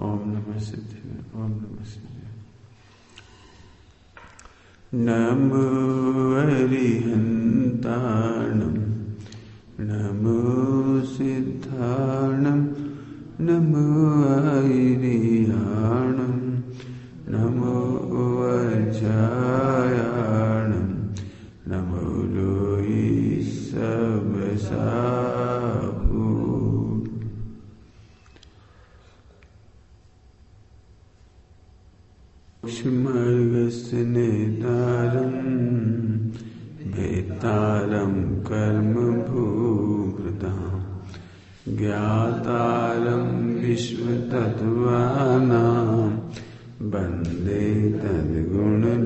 ओम नमः सिद्धाय। ओम नमः सिद्धाय। नमो अरिहन्ताणं नमो सिद्धाणं नमो ऐरियाणं नमो वज्रायाणं नमो लोई सबसाहु। क्षमार्गस्य नेतारं भेतारं कर्मभूभृतां ज्ञातारं विश्वतत्त्वानां वन्दे तद्गुणलब्धये।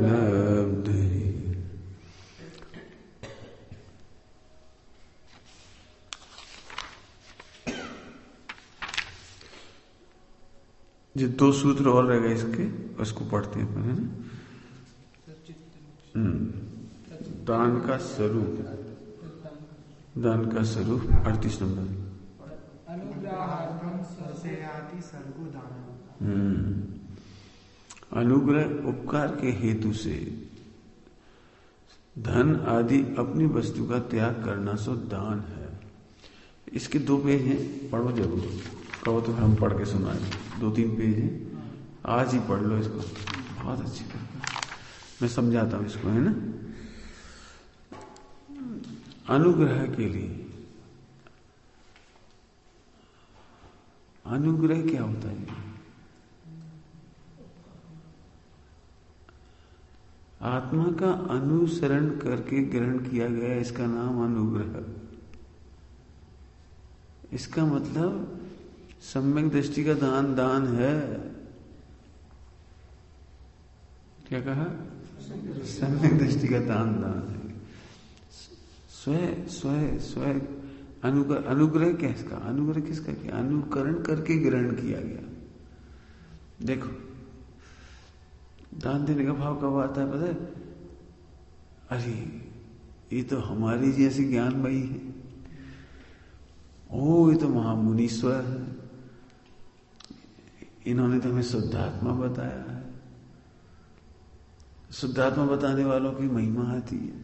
जो दो सूत्र और रहेगा इसके, उसको पढ़ते हैं है ना। दान का स्वरूप, दान का स्वरूप 38 नंबर। अनुग्रह उपकार के हेतु से धन आदि अपनी वस्तु का त्याग करना सो दान है। इसके 2 पेज हैं, पढ़ो जरूर। कहो तो हम पढ़ के सुनाए। 2-3 पेज हैं, आज ही पढ़ लो इसको, बहुत अच्छी तरह मैं समझाता हूं इसको, है ना। अनुग्रह के लिए, अनुग्रह क्या होता है? आत्मा का अनुसरण करके ग्रहण किया गया, इसका नाम अनुग्रह। इसका मतलब सम्यक दृष्टि का दान दान है। क्या कहा? सम्यक दृष्टि का दान दान है। स्वयं अनुग्रह क्या है इसका? अनुग्रह किसका किया? अनुकरण करके ग्रहण किया गया। देखो, दान देने का भाव कब आता है पता है? अरे ये तो हमारी जैसी ज्ञानमयी है, ओ ये तो महामुनीश्वर है, इन्होंने तो हमें शुद्धात्मा बताया है। शुद्धात्मा बताने वालों की महिमा आती है।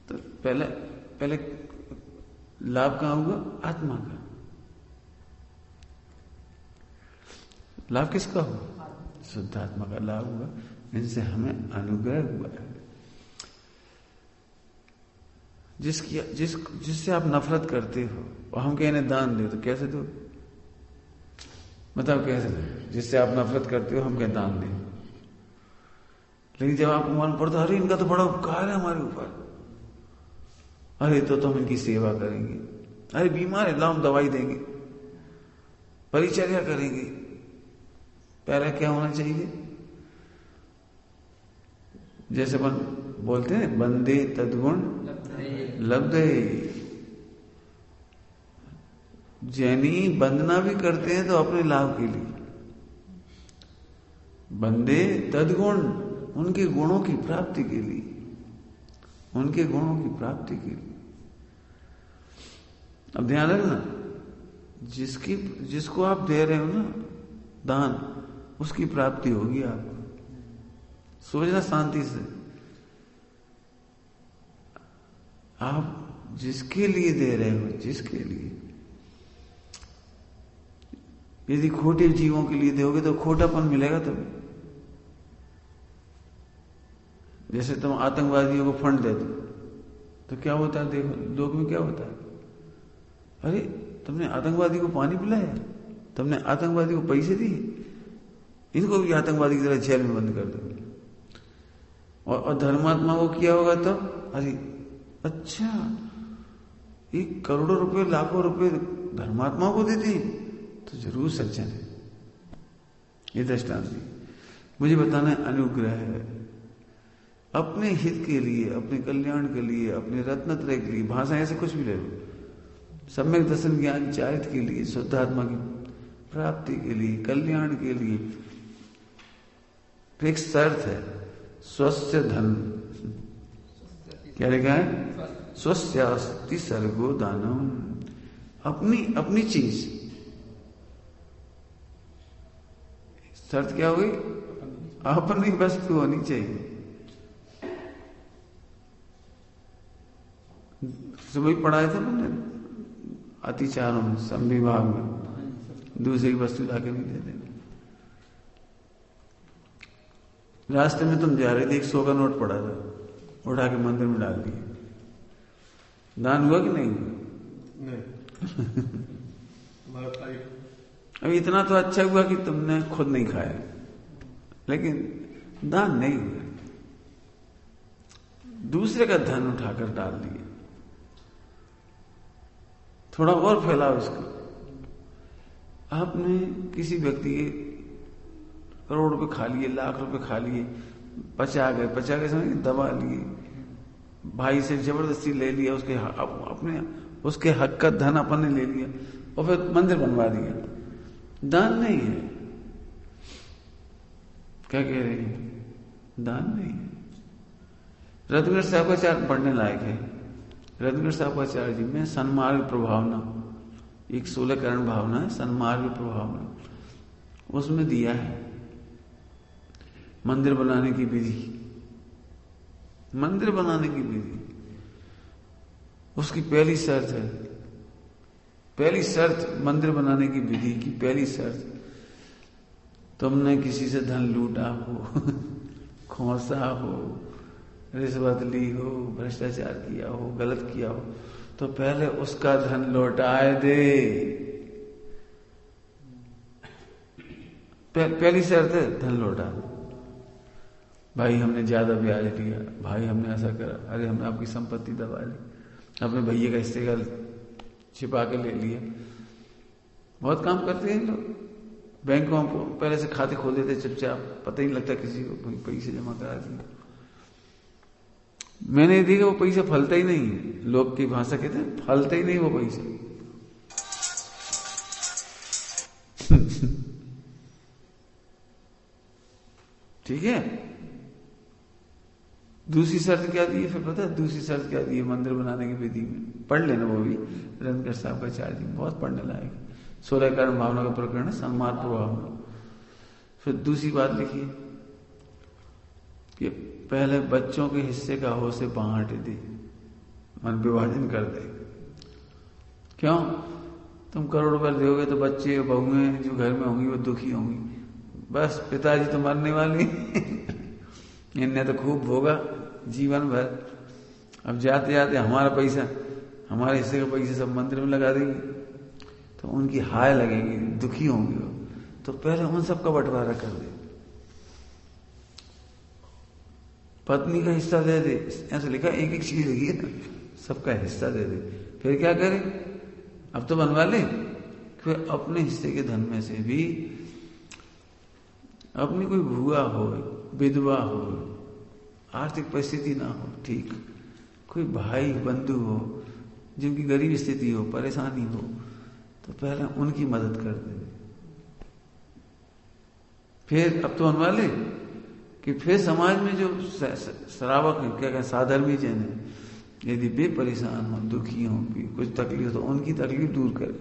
तो पहले लाभ कहां होगा? आत्मा का लाभ किसका हुआ? शुद्धात्मा का लाभ हुआ। इनसे हमें अनुग्रह हुआ है। जिससे आप नफरत करते हो और हम कहने दान दे, तो कैसे दो? बताओ कैसे दो? जिससे आप नफरत करते हो हम क्या दान दें? लेकिन जब आपको मालूम पड़ता, अरे इनका तो बड़ा उपकार है हमारे ऊपर, अरे तो हम इनकी सेवा करेंगे। अरे बीमार है, लाओ हम दवाई देंगे, परिचर्या करेंगे। पहले क्या होना चाहिए? जैसे बोलते हैं, बंदे तद्गुण लब्धे। जैनी वंदना भी करते हैं तो अपने लाभ के लिए। बंदे तद्गुण, उनके गुणों की प्राप्ति के लिए, उनके गुणों की प्राप्ति के लिए। अब ध्यान रखना, जिसको आप दे रहे हो ना दान, उसकी प्राप्ति होगी आपको। सोचना शांति से। आप जिसके लिए दे रहे हो, जिसके लिए, यदि खोटे जीवों के लिए दोगे तो खोटापन मिलेगा तुम्हें। जैसे तुम आतंकवादियों को फंड दे दो तो क्या होता है? देखो लोग में क्या होता है, अरे तुमने आतंकवादी को पानी पिलाया, तुमने आतंकवादी को पैसे दिए, इनको भी आतंकवादी की तरह जेल में बंद कर दो। और धर्मात्मा को किया होगा तब, अरे अच्छा, 1 करोड़ों रुपए, लाखों रुपए धर्मात्मा को देते हैं तो जरूर सज्जन है। ये दृष्टांत है। मुझे बताना है अनुग्रह है। अपने हित के लिए, अपने कल्याण के लिए, अपने रत्नत्रय के लिए, भाषा ऐसे कुछ भी ले लो, सम्यक दर्शन ज्ञान चारित्र के लिए, शुद्धात्मा की प्राप्ति के लिए, कल्याण के लिए। तो एक शर्त है, स्वस्य धन, क्या लिखा है? स्वस्यास्ति सर्गो दानम। अपनी चीज, शर्त क्या हुई? अपनी वस्तु होनी चाहिए। सुबह पढ़ाए थे मैंने अतिचारों में, संविभाग में, दूसरी वस्तु लाके नहीं दे देना। रास्ते में तुम जा रहे थे, 100 का नोट पड़ा था, उठा के मंदिर में डाल दिए, दान हुआ कि नहीं हुआ? नहीं। अभी इतना तो अच्छा हुआ कि तुमने खुद नहीं खाया, लेकिन दान नहीं हुआ, दूसरे का धन उठाकर डाल दिया। थोड़ा और फैलाओ इसको। आपने किसी व्यक्ति के करोड़ रुपए खा लिए, लाख रुपए खा लिए, पचा गए समझ, दबा लिए, भाई से जबरदस्ती ले लिया, उसके हक का धन अपन ने ले लिया और फिर मंदिर बनवा दिया। दान नहीं है। क्या कह रहे हैं? दान नहीं है। रत्नगढ़ साहब का चार पढ़ने लायक है। रत्नगढ़ साहब का चार जी में सन्मार्ग प्रभावना, एक 16 करण भावना है, सन्मार्ग प्रभावना, उसमें दिया है मंदिर बनाने की विधि। मंदिर बनाने की विधि, उसकी पहली शर्त है, पहली शर्त मंदिर बनाने की विधि की पहली शर्त, तुमने किसी से धन लूटा हो, खोसा हो, रिश्वत ली हो, भ्रष्टाचार किया हो, गलत किया हो, तो पहले उसका धन लौटाए दे। पहली शर्त है धन लौटा। भाई हमने ज्यादा ब्याज लिया, भाई हमने ऐसा करा, अरे हमने आपकी संपत्ति दबा ली, अपने भैया का हिस्से का छिपा के ले लिया। बहुत काम करते हैं लोग, बैंकों में पहले से खाते खोल देते चुपचाप, पता ही नहीं लगता किसी को, पैसे जमा करा दिए। मैंने देखा वो पैसा फलता ही नहीं, लोग की भाषा कहते हैं फलता ही नहीं वो पैसा। ठीक है। दूसरी शर्त क्या दी है फिर पता है? दूसरी शर्त क्या दी है मंदिर बनाने की विधि में? पढ़ लेना वो भी, रत्नगढ़ साहब का चार्ज बहुत पढ़ने लायक। 16 कारण भावना का प्रकरण है, सन्मार्ग प्रभावना। फिर दूसरी बात लिखिए कि पहले बच्चों के हिस्से का हो से बांट दे, मन विभाजन कर दे। क्यों? तुम करोड़ रुपए दोगे तो बच्चे बहुएं जो घर में होंगी वो दुखी होंगी। बस पिताजी तो मरने वाले इनने तो खूब भोगा जीवन भर, अब जाते जाते हमारा पैसा, हमारे हिस्से का पैसा सब मंदिर में लगा देंगे, तो उनकी हाय लगेगी, दुखी होंगे वो। तो पहले उन सबका बंटवारा कर दे। पत्नी का हिस्सा दे दे, ऐसे लिखा, एक एक चीज लिखी है, सबका हिस्सा दे दे। फिर क्या करे? अब तो बनवा ले, फिर अपने हिस्से के धन में से भी अपनी कोई भूआ हो, विधवा हो, आर्थिक परिस्थिति ना हो, ठीक, कोई भाई बंधु हो जिनकी गरीब स्थिति हो, परेशानी हो, तो पहले उनकी मदद कर दे। फिर अब तो बनवा ले कि फिर समाज में जो शराबक है, क्या कहते, साधर्मी जन है, यदि वे परेशान हो, दुखी हो, कुछ तकलीफ तो उनकी तकलीफ दूर करे।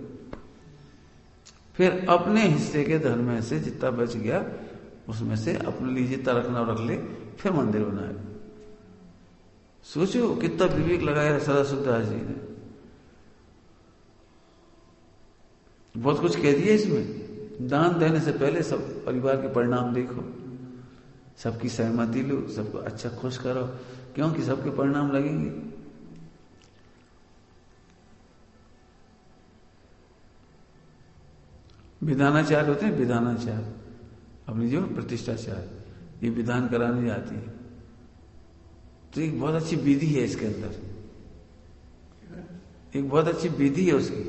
फिर अपने हिस्से के धन में से जितना बच गया उसमें से अपने लिए जितना रखना रख ले, फिर मंदिर बनाए। सोचो कितना विवेक लगाया सदाशिवदास जी ने, बहुत कुछ कह दिया इसमें। दान देने से पहले सब परिवार के परिणाम देखो, सबकी सहमति लो, सबको अच्छा खुश करो, क्योंकि सबके परिणाम लगेंगे। विधानाचार्य होते हैं, विधानाचार्य अपनी जो प्रतिष्ठाचार्य, ये विधान कराने जाती है, तो एक बहुत अच्छी विधि है इसके अंदर, एक बहुत अच्छी विधि है उसकी।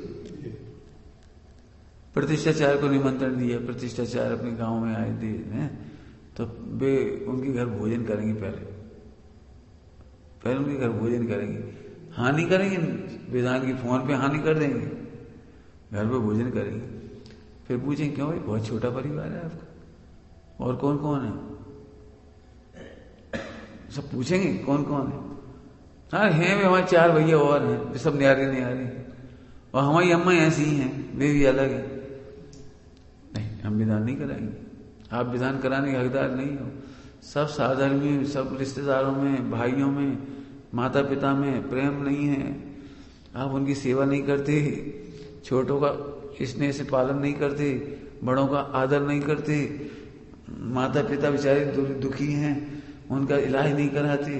प्रतिष्ठाचार्य को निमंत्रण दिया, प्रतिष्ठाचार्य अपने गांव में आए थे, तो वे उनके घर भोजन करेंगे, पहले उनके घर भोजन करेंगे, हानि करेंगे, विधान की फोन पे हानि कर देंगे, घर पे भोजन करेंगे। फिर पूछेंगे क्यों भाई, बहुत छोटा परिवार है आपका, और कौन कौन है? सब पूछेंगे कौन कौन है। हाँ हैं वे हमारे 4 भैया और हैं, वे सब न्यारे न्यारे, और हमारी अम्मा ऐसी ही हैं, वे भी अलग है। नहीं, हम विधान नहीं कराएंगे, आप विधान कराने के हकदार नहीं हो। सब साधर्मी, सब रिश्तेदारों में, भाइयों में, माता पिता में प्रेम नहीं है, आप उनकी सेवा नहीं करते, छोटों का स्नेह से पालन नहीं करते, बड़ों का आदर नहीं करते, माता पिता बेचारे दुखी हैं, उनका इलाज नहीं कराते,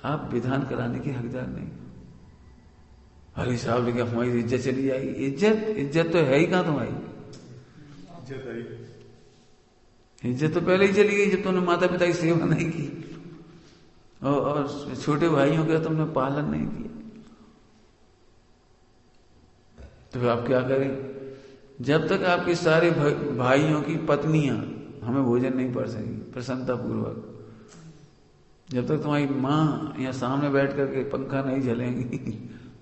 आप विधान कराने के हकदार नहीं। अरे साहब लेकिन हमारी इज्जत चली जाएगी। इज्जत तो है ही कहां तुम्हारी? इज्जत तो पहले ही चली गई जब तुमने माता पिता की सेवा नहीं की और छोटे भाइयों का तुमने पालन नहीं किया। तो फिर आप क्या करें? जब तक आपके सारे भाइयों की पत्नियां हमें भोजन नहीं पड़ सकी प्रसन्नता पूर्वक, जब तक तुम्हारी माँ यहाँ सामने बैठ करके पंखा नहीं झलेंगी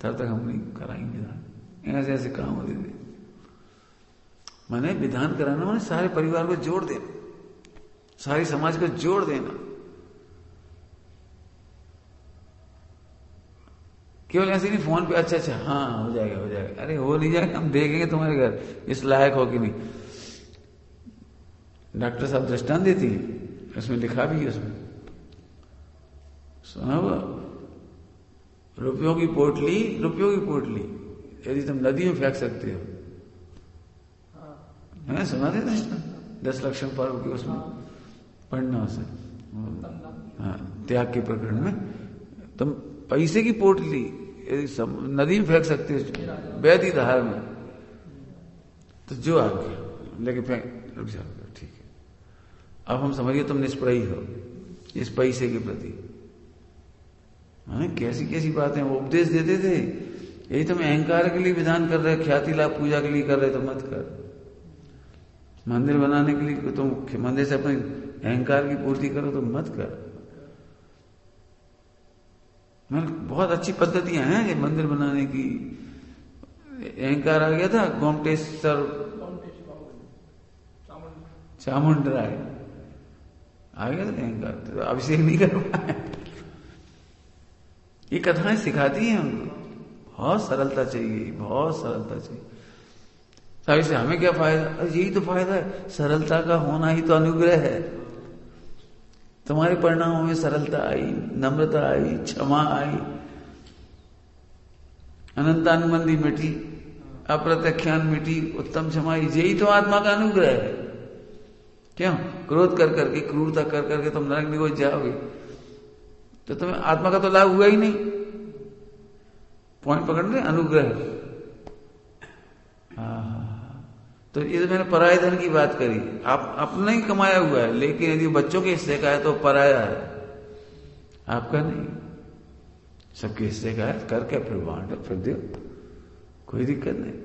तब तक हम नहीं कराएंगे विधान। ऐसे ऐसे काम होते थे। मैंने विधान कराना मैंने सारे परिवार को जोड़ देना, सारी समाज को जोड़ देना। केवल ऐसे नहीं फोन पे अच्छा अच्छा हाँ हो जाएगा हो जाएगा, अरे हो नहीं जाएगा, हम देखेंगे तुम्हारे घर इस लायक हो कि नहीं। डॉक्टर साहब दृष्टांत देती हैं, उसमें लिखा भी है, उसमें सुना हुआ, रुपयों की पोटली यदि तुम नदी में फेंक सकते हो, है सुना थे दृष्टांत 10 लक्षण पर्व की, उसमें पढ़ना उसे, हाँ त्याग के प्रकरण में। तुम पैसे की पोटली यदि नदी में फेंक सकते हो वैदी धार में, तो जो आ गया लेके फेंक, रुक जाओ ठीक है। अब हम समझिए तुम निष्प्रही हो इस पैसे के प्रति। कैसी कैसी बातें वो उपदेश देते थे। यही तुम अहंकार के लिए विधान कर रहे, ख्याति लाभ पूजा के लिए कर रहे तो मत कर। मंदिर बनाने के लिए तुम मंदिर से अपने अहंकार की पूर्ति करो तो मत कर। बहुत अच्छी पद्धतियां हैं ये मंदिर बनाने की। अहंकार आ गया था, गोमटेश्वर चामुंडराय आ गया था अहंकार, तो अभिषेक नहीं कर पाए। ये कथाएं सिखाती हैं उनको, बहुत सरलता चाहिए, बहुत सरलता चाहिए। सारी से हमें क्या फायदा? यही तो फायदा है, सरलता का होना ही तो अनुग्रह है। तुम्हारे परिणामों में सरलता आई, नम्रता आई, क्षमा आई, अनंतानुबंधी मिटी, अप्रत्यख्यान मिटी, उत्तम क्षमा, यही तो आत्मा का अनुग्रह है। क्यों? क्रोध कर करके, क्रूरता कर करके तुम नरक निगोच जाओगे तो तुम्हें आत्मा का तो लाभ हुआ ही नहीं। पॉइंट पकड़ रहे? अनुग्रह। तो ये तो मैंने पराये धन की बात करी। आप अपना ही कमाया हुआ है, लेकिन यदि बच्चों के हिस्से का है तो पराया है, आपका नहीं। सबके हिस्से का है, करके फिर बांटो, फिर दो, कोई दिक्कत नहीं।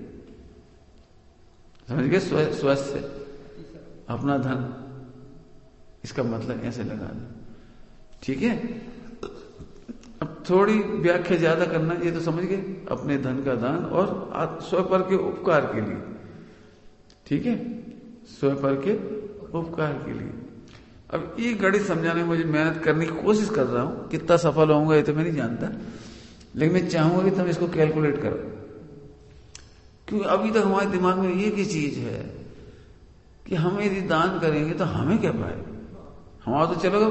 समझ गए? स्वस्थ अपना धन, इसका मतलब ऐसे लगाना, ठीक है। अब थोड़ी व्याख्या ज्यादा करना, ये तो समझ गए, अपने धन का दान और स्वपर के उपकार के लिए, ठीक है, स्वपर के उपकार के लिए। अब ये गणित समझाने में मुझे मेहनत करने की कोशिश कर रहा हूं, कितना सफल होऊंगा ये तो मैं नहीं जानता, लेकिन मैं चाहूंगा कि तुम इसको कैलकुलेट करो, क्योंकि अभी तक हमारे दिमाग में ये की चीज है कि हम यदि दान करेंगे तो हमें क्या पाए। हमारा तो चलो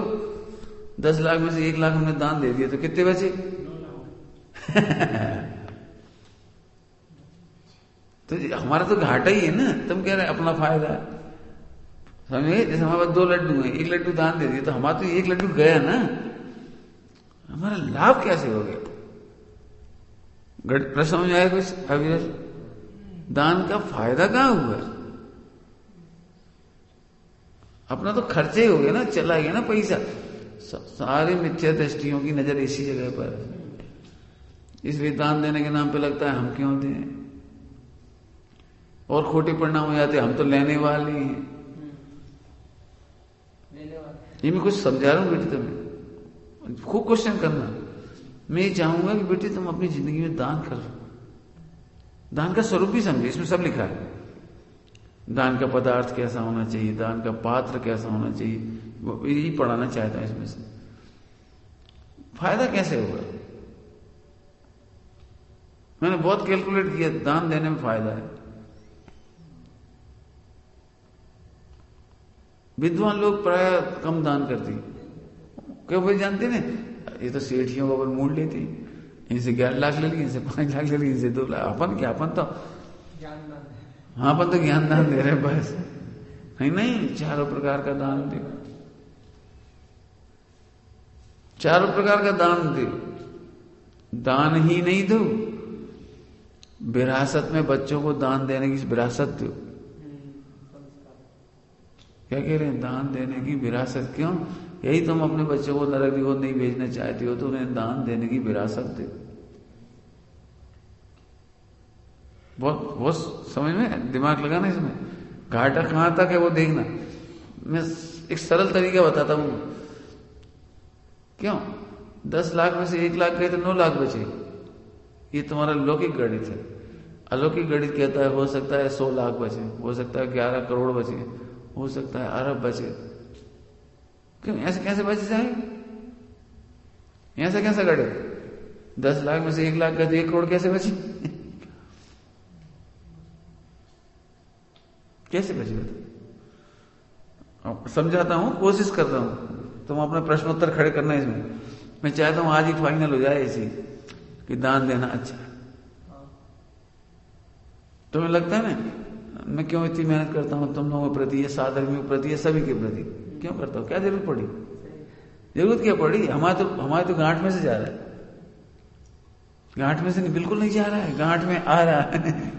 10 लाख में से 1 लाख हमने दान दे दिया तो कितने बचे? तो हमारा तो घाटा ही है ना। तुम कह रहे अपना फायदा है, समझे? जैसे हमारे पास 2 लड्डू हैं, 1 लड्डू दान दे दिया तो हमारा तो 1 लड्डू गया ना, हमारा लाभ कैसे हो गया? प्रश्न समझ आया कुछ अविरज? दान का फायदा कहां हुआ? अपना तो खर्चे हो गए ना, चला गया ना पैसा। सारे मिथ्या दृष्टियों की नजर इसी जगह पर है, इसलिए दान देने के नाम पे लगता है हम क्यों दें, और खोटे परिणाम हो जाते, हम तो लेने वाले हैं। ये मैं कुछ समझा रहा हूं बेटी, तुम्हें खूब क्वेश्चन करना। मैं ये चाहूंगा कि बेटी तुम अपनी जिंदगी में दान करो, दान का स्वरूप भी समझे, इसमें सब लिखा है। दान का पदार्थ कैसा होना चाहिए, दान का पात्र कैसा होना चाहिए, यही पढ़ाना चाहता है। इसमें से फायदा कैसे होगा? मैंने बहुत कैलकुलेट किया, दान देने में फायदा है। विद्वान लोग प्राय कम दान करते हैं। क्यों भाई जानते ना, ये तो सेठियों को मूड लेती, इनसे 11 लाख ले ली, इनसे 5 लाख ले ली, इनसे 2 लाख। अपन क्या, अपन तो हाँ, अपन तो ज्ञान दान दे रहे बस। नहीं, चारों प्रकार का दान दे, चारों प्रकार का दान दे। दान ही नहीं दो, विरासत में बच्चों को दान देने की विरासत दो। क्या कह रहे हैं? दान देने की विरासत। क्यों? यही तुम अपने बच्चों को नरक की ओर नहीं भेजना चाहते हो, तो उन्हें दान देने की विरासत दे। बहुत बहुत समझ में दिमाग लगाना इसमें। घाटा कहां तक है वो देखना। मैं एक सरल तरीका बताता हूं। क्यों? 10 लाख में से 1 लाख गए तो 9 लाख बचे। ये तुम्हारा लौकिक गणित है। अलौकिक गणित कहता है हो सकता है 100 लाख बचे, हो सकता है 11 करोड़ बचे, हो सकता है अरब बचे। क्यों? ऐसे कैसे बच जाएंगे? ऐसा कैसा गणित? 10 लाख में से 1 लाख गए तो 1 करोड़ कैसे बची? कैसे बची? समझाता हूं, कोशिश करता हूं। तुम अपना प्रश्नोत्तर खड़े करना है इसमें। मैं चाहता हूं आज ही फाइनल हो जाए इसी कि दान देना अच्छा है। तुम्हें लगता है ना मैं क्यों इतनी मेहनत करता हूं तुम लोगों के प्रति, ये साधर्मियों के प्रति, ये सभी के प्रति क्यों करता हूं? क्या जरूरत पड़ी? जरूरत क्या पड़ी? हमारे तो गांठ में से जा रहा है। गांठ में से नहीं, बिल्कुल नहीं जा रहा है, गांठ में आ रहा है।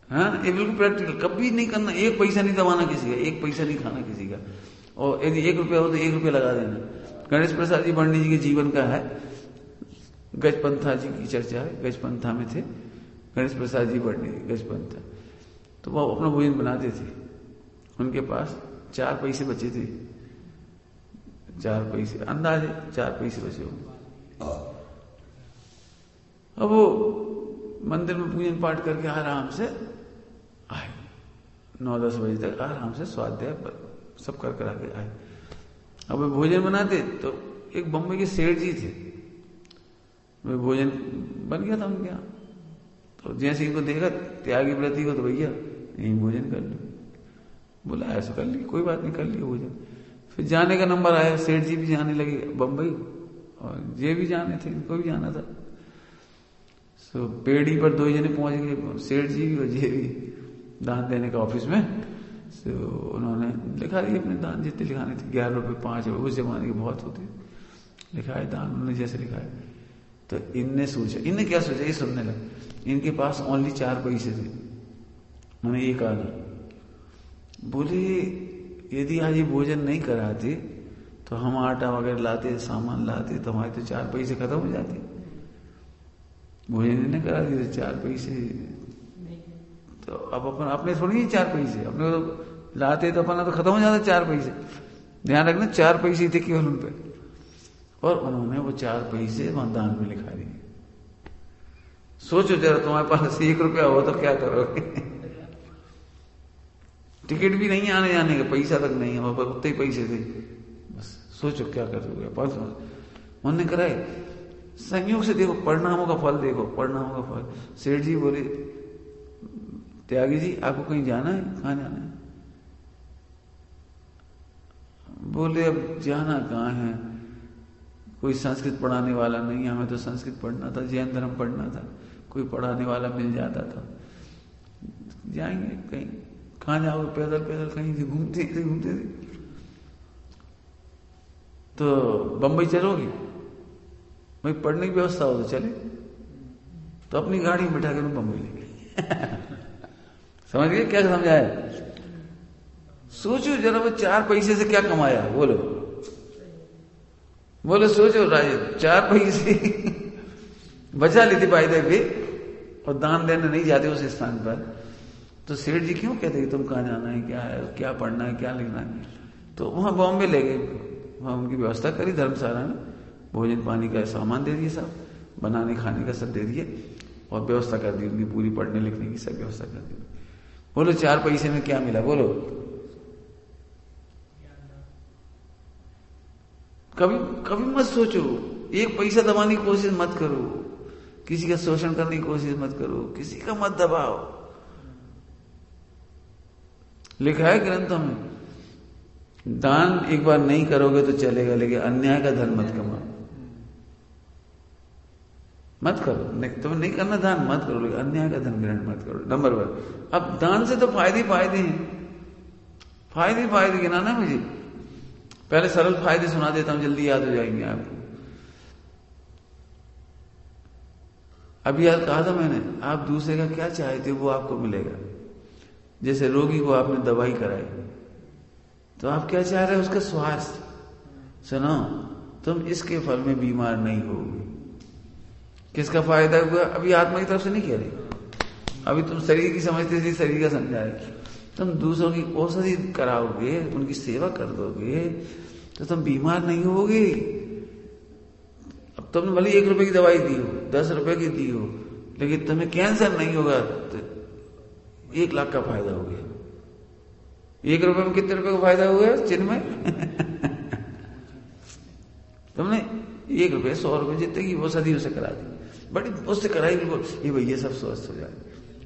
हाँ, ये बिल्कुल प्रैक्टिकल। कभी नहीं करना, 1 पैसा नहीं दबाना किसी का, 1 पैसा नहीं खाना किसी का। और यदि 1 रुपया हो तो 1 रुपया लगा देना। गणेश प्रसाद जी पंडित जी के जीवन का है। गजपंथा जी की चर्चा है। गजपंथा में थे गणेश प्रसाद जी पंडित, गजपंथा। तो वो अपना भोजन बनाते थे। उनके पास 4 पैसे बचे थे। 4 पैसे, अंदाजे 4 पैसे बचे होंगे। अब वो मंदिर में पूजन पाठ करके आराम से आए, 9-10 बजे तक आराम से स्वाध्याय सब कर करा के आए। अब वे भोजन बनाते तो एक बम्बई के सेठ जी थे। वे भोजन बन गया था उनके यहाँ। तो जैसे इनको देखा त्यागी व्रती को, तो भैया यही भोजन कर लो। बोला ऐसा कर ली, कोई बात नहीं, कर लिया भोजन। फिर जाने का नंबर आया, सेठ जी भी जाने लगे बम्बई, और ये भी जाने थे, इनको भी जाना था। तो पेड़ी पर 2 जने पहुंच गए, सेठ जी भी और ये भी, दान देने का ऑफिस में। तो उन्होंने लिखा दिए अपने दान, जितने लिखाने थे, 11 रुपये, 5 रुपये, उस जमाने के बहुत होते, लिखा है दान उन्होंने जैसे लिखा है। तो इनने सोचा, इनने क्या सोचा, ये सुनने लगा। इनके पास ओनली 4 पैसे थे, मैंने 1 आना। बोले यदि आज ये भोजन नहीं कराते तो हम आटा वगैरह लाते, सामान लाते, तो हमारे तो 4 पैसे खत्म हो जाते। भोजन नहीं करा दिए तो 4 पैसे, तो अब अपन अपने थोड़ी ही 4 पैसे, अपने तो लाते तो अपना तो खत्म हो जाता 4 पैसे। ध्यान रखना 4 पैसे थे केवल उन पे, और उन्होंने वो 4 पैसे दान में लिखा दिए। सोचो जरा, तुम्हारे पास 1 रुपया हो तो क्या करोगे? टिकट भी नहीं आने जाने का, पैसा तक नहीं है, वहां पर उतने ही पैसे थे। बस सोचो क्या करोगे। उन्होंने कराए। संयोग से देखो, परिणामों का फल देखो, परिणामों का फल। सेठ जी बोले त्यागी जी आपको कहीं जाना है? कहाँ जाना है? बोले अब जाना कहाँ है, कोई संस्कृत पढ़ाने वाला नहीं, हमें तो संस्कृत पढ़ना था, जैन धर्म पढ़ना था, कोई पढ़ाने वाला मिल जाता था, जाएंगे कहीं। कहाँ जाओगे? पैदल पैदल कहीं से घूमते थे। तो बंबई चलोगे? भाई पढ़ने की व्यवस्था हो तो चले। तो अपनी गाड़ी में बिठा कर बंबई लेंगे। समझ गए क्या समझाया? सोचो जरा, वो 4 पैसे से क्या कमाया? बोलो सोचो राजे, 4 पैसे बचा लेते फायदे पे, और दान देने नहीं जाते उस स्थान पर। तो सेठ जी क्यों कहते कि तुम कहाँ जाना है, क्या है, क्या पढ़ना है, क्या लिखना है? तो वहां बॉम्बे ले गए, वहां उनकी व्यवस्था करी धर्मशाला में, भोजन पानी का सामान दे दिए, सब बनाने खाने का सब दे दिए, और व्यवस्था कर दी उनकी पूरी, पढ़ने लिखने की सब व्यवस्था कर दी। बोलो 4 पैसे में क्या मिला? बोलो। कभी मत सोचो, 1 पैसा दबाने की कोशिश मत करो, किसी का शोषण करने की कोशिश मत करो, किसी का मत दबाओ। लिखा है ग्रंथों में, दान एक बार नहीं करोगे तो चलेगा, लेकिन अन्याय का धन मत कमाओ, मत करो। तुम्हें नहीं करना दान मत करो, लेकिन अन्याय का धन ग्रहण मत करो। नंबर 1। अब दान से तो फायदे फायदे हैं, फायदे गिनाना मुझे। पहले सरल फायदे सुना देता हूं, जल्दी याद हो जाएंगे आपको। अभी याद कहा था मैंने, आप दूसरे का क्या चाहते हो वो आपको मिलेगा। जैसे रोगी को आपने दवाई कराई, तो आप क्या चाह रहे हो? उसका स्वास्थ्य। सुनो, तुम इसके फल में बीमार नहीं होगे। किसका फायदा हुआ? अभी आत्मा की तरफ से नहीं कह रही, अभी तुम शरीर की समझते थे, शरीर का समझा रहे। तुम दूसरों की औषधि कराओगे, उनकी सेवा कर दोगे, तो तुम बीमार नहीं होगे। अब तुमने भले 1 रुपए की दवाई दी हो, 10 रुपए की दी हो, लेकिन तुम्हें कैंसर नहीं होगा, तो 1 लाख का फायदा हो गया। 1 रुपए में कितने रुपए का फायदा हो गया? चिन्मय तुमने 1 रुपए 100 रुपए जितने की औषधि उसे करा दी, बड़ी उससे कराई, बिल्कुल ये भैया सब स्वस्थ हो जाए,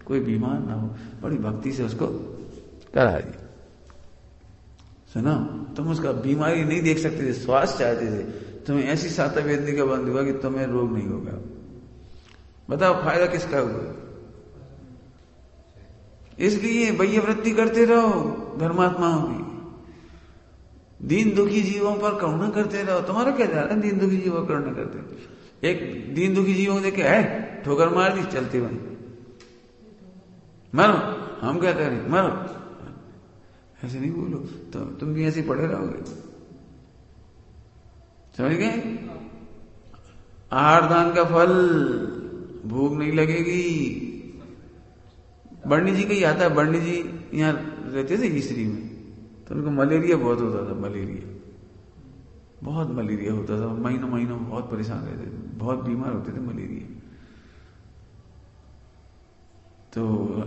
कोई बीमार ना हो, बड़ी भक्ति से उसको करा दी। सुनो, तुम उसका बीमारी नहीं देख सकते थे, स्वास्थ्य चाहते थे, तुम्हें ऐसी साता वेदनी का बंद हुआ कि तुम्हें रोग नहीं होगा। बताओ फायदा किसका हुआ? इसलिए भैया वृत्ति करते रहो धर्मात्माओं की, दीन दुखी जीवों पर करुणा करते रहो। तुम्हारा क्या जा रहा है दीन दुखी जीवों पर करुणा करते? एक दीन दुखी जीवों को देखे है ठोकर मार दी, चलते वहीं मरो, हम क्या करें, मरो। ऐसे नहीं बोलो, तो तुम भी ऐसे पड़े रहोगे। समझ गए? आहार दान का फल, भूख नहीं लगेगी। बर्णी जी का ही आता है, बर्णी जी यहाँ रहते थे ईसरी में, तो उनको मलेरिया बहुत होता था, मलेरिया बहुत मलेरिया होता था, महीनों महीनों बहुत परेशान रहते थे, बहुत बीमार होते थे मलेरिया। तो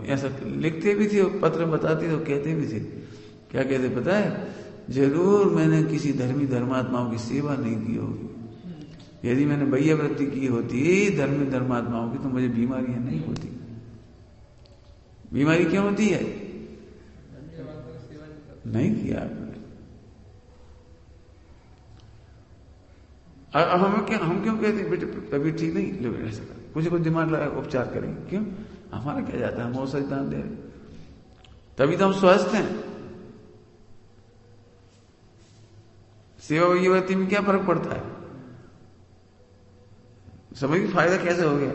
ऐसा लिखते भी थे, पत्र में बताते तो कहते भी थे, क्या कहते पता है? जरूर मैंने किसी धर्मी धर्मात्माओं की सेवा नहीं की होगी। यदि मैंने भैया वृत्ति की होती धर्मी धर्मात्माओं की, तो मुझे बीमारियां नहीं होती। बीमारी क्यों होती है? नहीं किया आपने। हम क्यों कहते हैं बेटे तभी ठीक नहीं, लो ऐसा कुछ दिमाग लगा उपचार करेंगे, क्यों? हमारा क्या जाता है, हम औषधि दान दे रहे, तभी तो हम स्वस्थ हैं। सेवा वृत्ति में क्या फर्क पड़ता है? समझिए फायदा कैसे हो गया।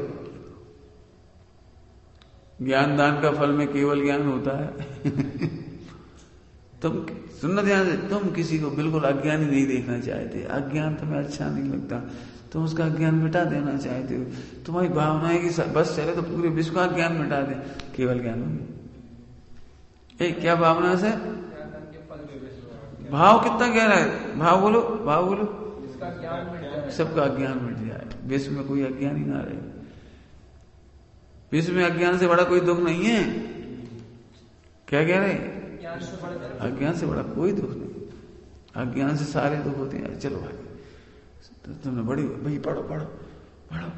ज्ञान दान का फल में केवल ज्ञान होता है। तुम सुनना ध्यान से, तुम किसी को बिल्कुल अज्ञानी नहीं देखना चाहते, अज्ञान तुम्हें अच्छा नहीं लगता, तुम उसका ज्ञान मिटा देना चाहते हो। तुम्हारी भावना है कि बस चले तो पूरे विश्व का ज्ञान मिटा दे, केवल ज्ञान होगी। क्या भावना से? भाव कितना गहरा है, भाव बोलो, भाव बोलो, सबका अज्ञान मिट जाए, विश्व में कोई अज्ञान ही ना रहे। विश्व में अज्ञान से बड़ा कोई दुख नहीं है। क्या कह रहे? अज्ञान से बड़ा कोई दुख नहीं, अज्ञान से सारे दुख होते हैं। चलो भाई, तो तुमने बड़ी भाई पढ़ो पढ़ो पढ़ो।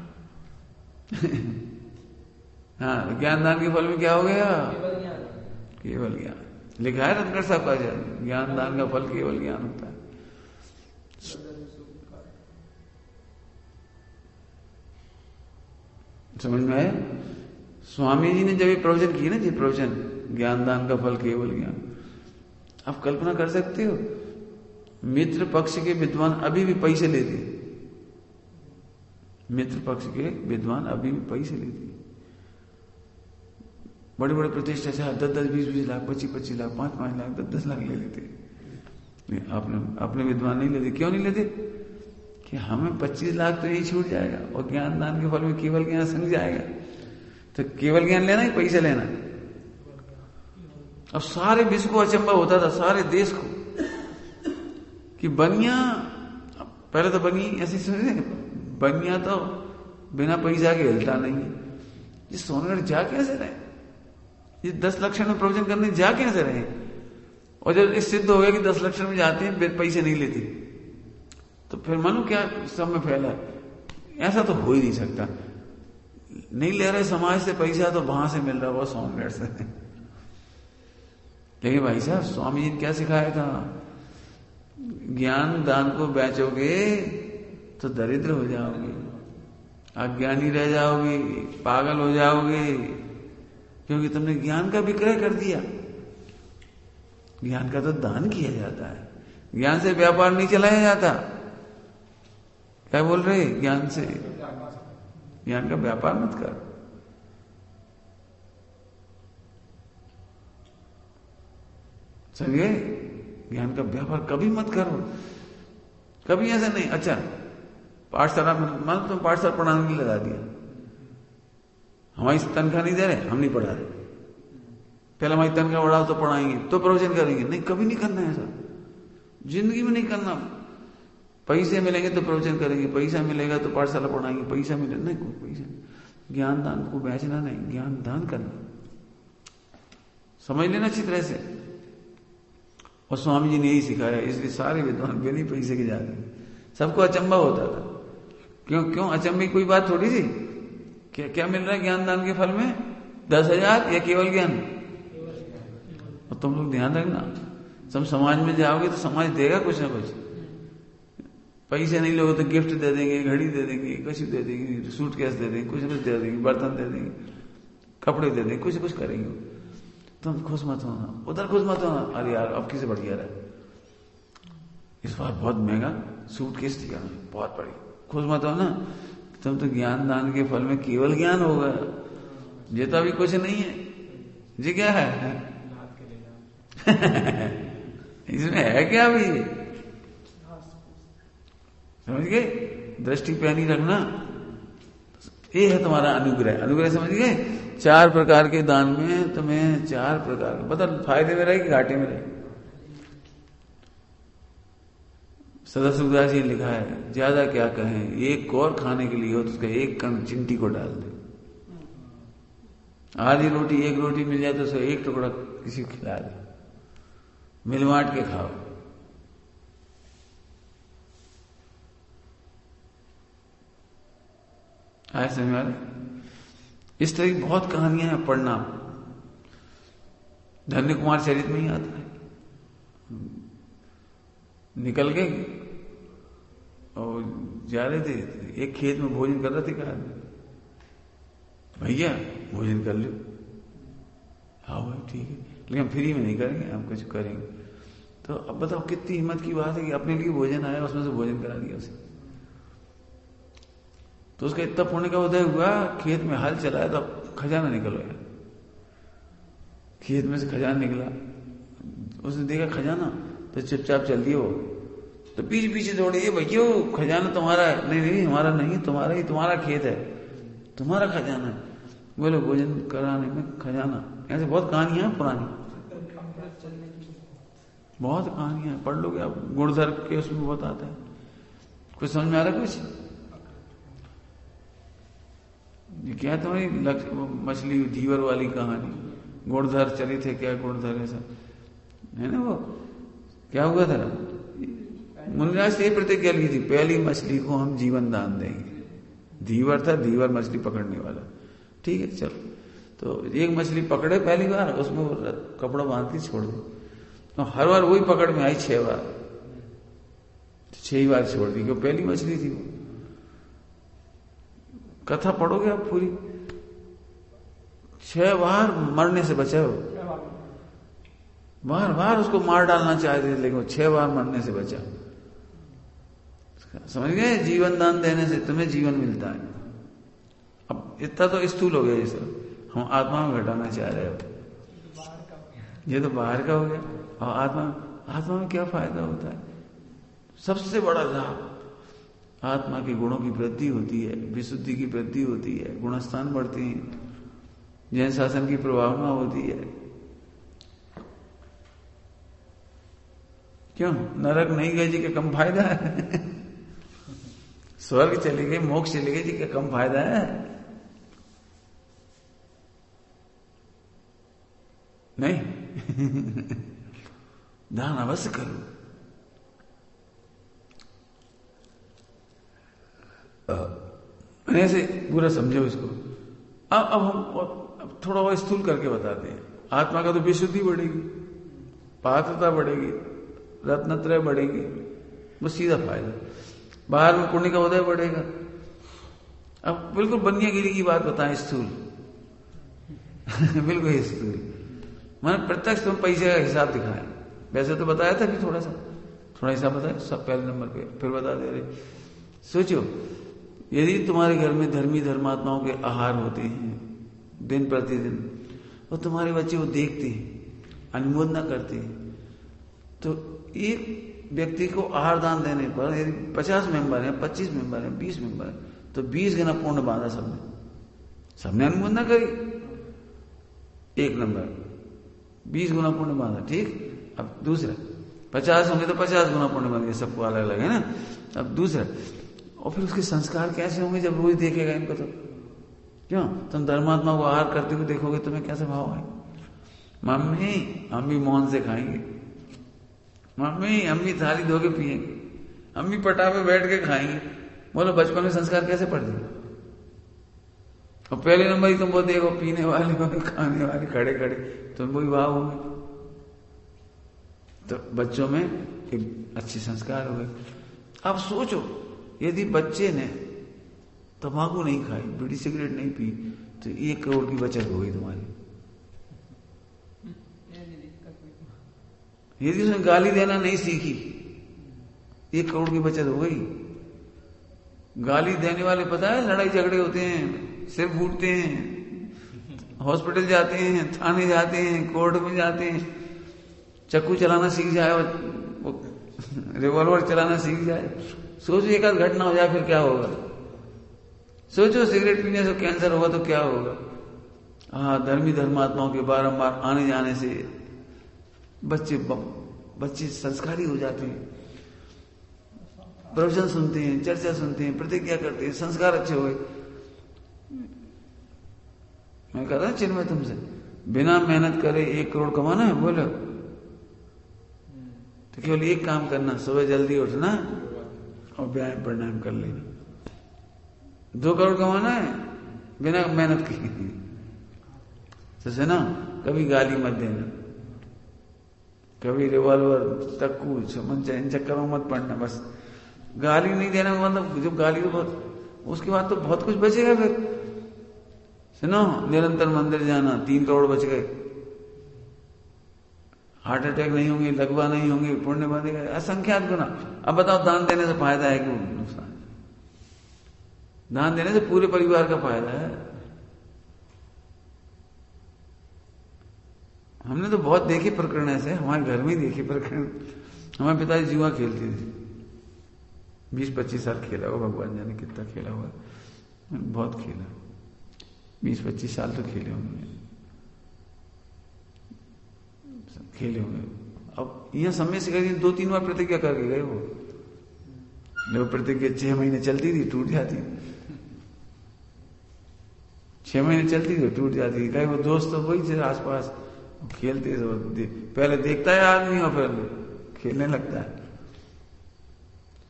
हाँ, ज्ञान दान के फल में क्या हो गया? केवल ज्ञान। लिखा है रत्नकर साहब का, ज्ञान दान का फल केवल ज्ञान होता है। समझ में आया? स्वामी जी ने जब ये प्रवचन किए ना, ये प्रवचन ज्ञान दान का फल केवल ज्ञान, आप कल्पना कर सकते हो मित्र पक्ष के विद्वान अभी भी पैसे लेते, मित्र पक्ष के विद्वान अभी भी पैसे लेते, बड़े बड़े प्रतिष्ठा से 10-10, 20-20 लाख, 25-25 लाख, 5-5 लाख, 10-10 लाख ले लेते। अपने विद्वान नहीं लेते। क्यों नहीं लेते? कि हमें 25 लाख तो यही छूट जाएगा, और ज्ञान दान के फल में केवल ज्ञान संग जाएगा। तो केवल ज्ञान लेना ही पैसे लेना। अब सारे विश्व को अचंबा होता था, सारे देश को, कि बनिया, पहले तो बनी ऐसी सुने, बनिया तो बिना पैसा के हिलता नहीं है। ये सोनगढ़ जा कैसे रहे? ये 10 लक्षण में प्रवचन करने जा कैसे रहे? और जब इस सिद्ध हो गया कि 10 लक्षण में जाते हैं, पैसे नहीं लेते, तो फिर मानो क्या सब में फैला है। ऐसा तो हो ही नहीं सकता। नहीं ले रहे समाज से पैसा, तो वहां से मिल रहा, वो सोनगढ़ से। लेकिन भाई साहब स्वामी जी ने क्या सिखाया था, ज्ञान दान को बेचोगे तो दरिद्र हो जाओगे, अज्ञानी रह जाओगे, पागल हो जाओगे, क्योंकि तुमने ज्ञान का विक्रय कर दिया। ज्ञान का तो दान किया जाता है, ज्ञान से व्यापार नहीं चलाया जाता। क्या बोल रहे, ज्ञान से, ज्ञान का व्यापार मत कर। समझे, ज्ञान का व्यापार कभी मत करो, कभी ऐसा नहीं। अच्छा पाठशाला मान तुम पाठशाला पढ़ाने के लिए लगा दिया, हमारी तनख्वाह नहीं दे रहे, हम नहीं पढ़ा रहे, पहले हमारी तनख्वाह बढ़ाओ तो पढ़ाएंगे, तो प्रवचन करेंगे। नहीं, कभी नहीं करना है ऐसा, जिंदगी में नहीं करना। पैसे मिलेंगे तो प्रवचन करेंगे, पैसा मिलेगा तो पाठशाला पढ़ाएंगे, पैसा मिले नहीं, कोई पैसा नहीं। ज्ञान दान को बेचना नहीं, ज्ञान दान करना, समझ लेना अच्छी तरह से। और स्वामी जी ने यही सिखाया, इसलिए सारे विद्वान बिना पैसे के जाते हैं। सबको अचंबा होता था, क्यों अचंबे की कोई बात थोड़ी थी। क्या मिल रहा है ज्ञान दान के फल में, 10,000 या केवल ज्ञान। और तुम लोग ध्यान रखना, सब समाज में जाओगे तो समाज देगा कुछ ना कुछ। पैसे नहीं लोगे तो गिफ्ट दे देंगे, घड़ी दे देंगे, कुछ दे देंगे, सूटकेस दे देंगे, कुछ कुछ दे देंगे, बर्तन दे देंगे, कपड़े दे देंगे, कुछ कुछ करेंगे। तुम खुश मत होना, उधर खुश मत होना, अरे यार अब किसे बढ़िया रहा, इस बार बहुत महंगा सूटकेस दिया, बहुत बढ़िया, खुश मत होना। तुम तो ज्ञान दान के फल में केवल ज्ञान होगा, जेता भी कुछ नहीं है जी। क्या है इसमें है क्या भी, समझ गए, दृष्टि पे नहीं रखना। ये है तुम्हारा अनुग्रह। अनुग्रह समझ गए, 4 प्रकार के दान में तुम्हें 4 प्रकार, मतलब फायदे में रहे कि घाटे में रहे। सदा सुखदास जी ने लिखा है, ज्यादा क्या कहें, एक कौर खाने के लिए हो तो उसका एक कण चिंटी को डाल दे। आधी रोटी, एक रोटी मिल जाए तो उसका एक टुकड़ा किसी को खिला दे, मिल बांट के खाओ। आए समझ में? इस तरह की बहुत कहानियां हैं, पढ़ना। धन्य कुमार चरित में ही आता है, निकल गए और जा रहे थे, एक खेत में भोजन कर रहे थे, कहा भैया भोजन कर लो। हाँ भाई ठीक है, लेकिन हम फ्री में नहीं करेंगे, हम कुछ करेंगे। तो अब बताओ कितनी हिम्मत की बात है कि अपने लिए भोजन आया, उसमें से भोजन करा दिया उसे। तो उसका इतना पुण्य का उदय हुआ, खेत में हल चलाया तो खजाना निकल गया, खेत में से खजाना निकला। उसने देखा खजाना तो चुपचाप चल दिए वो, तो पीछे पीछे दौड़े, ये भैया खजाना तुम्हारा है। नहीं नहीं हमारा नहीं, तुम्हारा ही, तुम्हारा खेत है, तुम्हारा खजाना है। बोलो भोजन कराने में खजाना। ऐसे बहुत कहानियां पुरानी, बहुत कहानियां पढ़ लोगे आप, गुणधर के उसमें बहुत आता है। कुछ समझ में आ रहा है कुछ? ये क्या है तुम्हारी मछली धीवर वाली कहानी, गुणधर चरित है, क्या गुणधर ऐसा है ना। वो क्या हुआ था, मुनिराज से प्रतिज्ञा ली थी, पहली मछली को हम जीवन दान देंगे। धीवर था, धीवर मछली पकड़ने वाला, ठीक है चलो। तो एक मछली पकड़े पहली बार, उसमें कपड़ा बांध के छोड़ दे, तो हर बार वही पकड़ में आई 6 बार, 6 बार छोड़ दी, क्यों पहली मछली थी वो। कथा पढ़ोगे आप पूरी, 6 बार मरने से बचा हो। बार बार उसको मार डालना चाहते थे, लेकिन 6 बार मरने से बचा। समझ गए, जीवन दान देने से तुम्हें जीवन मिलता है। अब इतना तो स्थूल हो गया, ये सब हम आत्मा में घटाना चाह रहे हो, ये तो बाहर का हो गया। और आत्मा में क्या फायदा होता है? सबसे बड़ा लाभ, आत्मा के गुणों की वृद्धि होती है, विशुद्धि की वृद्धि होती है, गुणस्थान बढ़ते हैं, जैन शासन की प्रभावना होती है। क्यों नरक नहीं गए जी, क्या कम फायदा है? स्वर्ग चले गए, मोक्ष चले गए जी, क्या कम फायदा है? नहीं दान अवश्य करो। ऐसे पूरा समझो इसको। अब हम थोड़ा और स्थूल करके बताते हैं। आत्मा का तो विशुद्धि बढ़ेगी, पात्रता बढ़ेगी, रत्नत्रय बढ़ेगी, वो सीधा फायदा। बाहर में पुण्य का उदय बढ़ेगा। अब बिल्कुल बनियागिरी की बात बताएं, स्थूल बिल्कुल स्थूल, मैंने प्रत्यक्ष तुम पैसे का हिसाब दिखाया। वैसे तो बताया था कि थोड़ा हिसाब बताया सब पहले नंबर पे, फिर बता दे रहे। सोचो यदि तुम्हारे घर में धर्मी धर्मात्माओं के आहार होते हैं दिन प्रतिदिन, और तुम्हारे बच्चे वो देखते हैं, अनुमोदना करते हैं, तो एक व्यक्ति को आहार दान देने पर यदि 50 मेंबर हैं, 25 मेंबर हैं, 20 मेंबर हैं, तो 20 गुना पुण्य बांधा सबने अनुमोदना करी। एक नंबर 20 गुना पुण्य बांधा, ठीक। अब दूसरा 50 होंगे तो 50 गुना पुण्य बन गया, सबको अलग अलग है ना। अब दूसरा, और फिर उसके संस्कार कैसे होंगे जब रोज देखेगा इनको, तो क्यों तुम धर्मात्मा को आहार करते हुए देखोगे तुम्हें कैसे भाव है? मम्मी हम भी मौन से खाएंगे, मम्मी हम भी थाली धो के पिएंगे, हम भी पटा पे बैठ के खाएंगे। बोलो बचपन में संस्कार कैसे पड़ दिए? और पहले नंबर ही तुम वो देखो, पीने वाले हो, खाने वाले खड़े खड़े, तुम वही भाव होंगे। तो बच्चों में एक अच्छे संस्कार हुए। अब सोचो यदि बच्चे ने तंबाकू नहीं खाई, बीड़ी सिगरेट नहीं पी, तो 1 करोड़ की बचत हो गई तुम्हारी। यदि उसने गाली देना नहीं सीखी, 1 करोड़ की बचत हो गई। गाली देने वाले पता है लड़ाई झगड़े होते हैं, सिर फूटते हैं, हॉस्पिटल जाते हैं, थाने जाते हैं, कोर्ट में जाते हैं। चाकू चलाना सीख जाए, वो रिवॉल्वर चलाना सीख जाए, सोचो एक आध घटना हो जाए फिर क्या होगा? सोचो सिगरेट पीने से कैंसर होगा तो क्या होगा? हाँ, धर्मी धर्मात्माओं के बारंबार आने जाने से बच्चे संस्कारी हो जाते हैं, प्रवचन सुनते हैं, चर्चा सुनते हैं, प्रतिज्ञा करते हैं, संस्कार अच्छे हुए। मैं कहता हूं चिन्मय तुमसे, बिना मेहनत करे 1 करोड़ कमाना है बोलो, तो केवल एक काम करना, सुबह जल्दी उठना और व्यायाम प्राणायाम कर लेना। 2 करोड़ कमाना है बिना मेहनत की। तो सुना, कभी गाली मत देना, कभी रिवॉल्वर तक्कू इन चक्करों में मत पड़ना। बस गाली नहीं देना, मतलब जब गाली तो बहुत, उसके बाद तो बहुत कुछ बचेगा। फिर सुनो, निरंतर मंदिर जाना, 3 करोड़ बच गए। हार्ट अटैक नहीं होंगे, लगवा नहीं होंगे, पुण्य बनेगा असंख्यात गुना। अब बताओ दान देने से फायदा है कि नुकसान? दान देने से पूरे परिवार का फायदा है। हमने तो बहुत देखे प्रकरण ऐसे, हमारे घर में ही देखे प्रकरण। हमारे पिताजी जुआ खेलते थे, 20-25 साल खेला होगा, भगवान जाने कितना खेला होगा, बहुत खेला, 20-25 साल तो खेले होंगे, खेले होंगे। अब यह समय से करीब 2-3 बार प्रतिज्ञा करके गए वो। जब प्रतिज्ञा 6 महीने चलती थी, टूट जाती, 6 महीने चलती थी, टूट जाती थी। कहीं वो दोस्त तो वही थे आसपास, खेलते थे, पहले देखता है आदमी और फिर खेलने लगता है।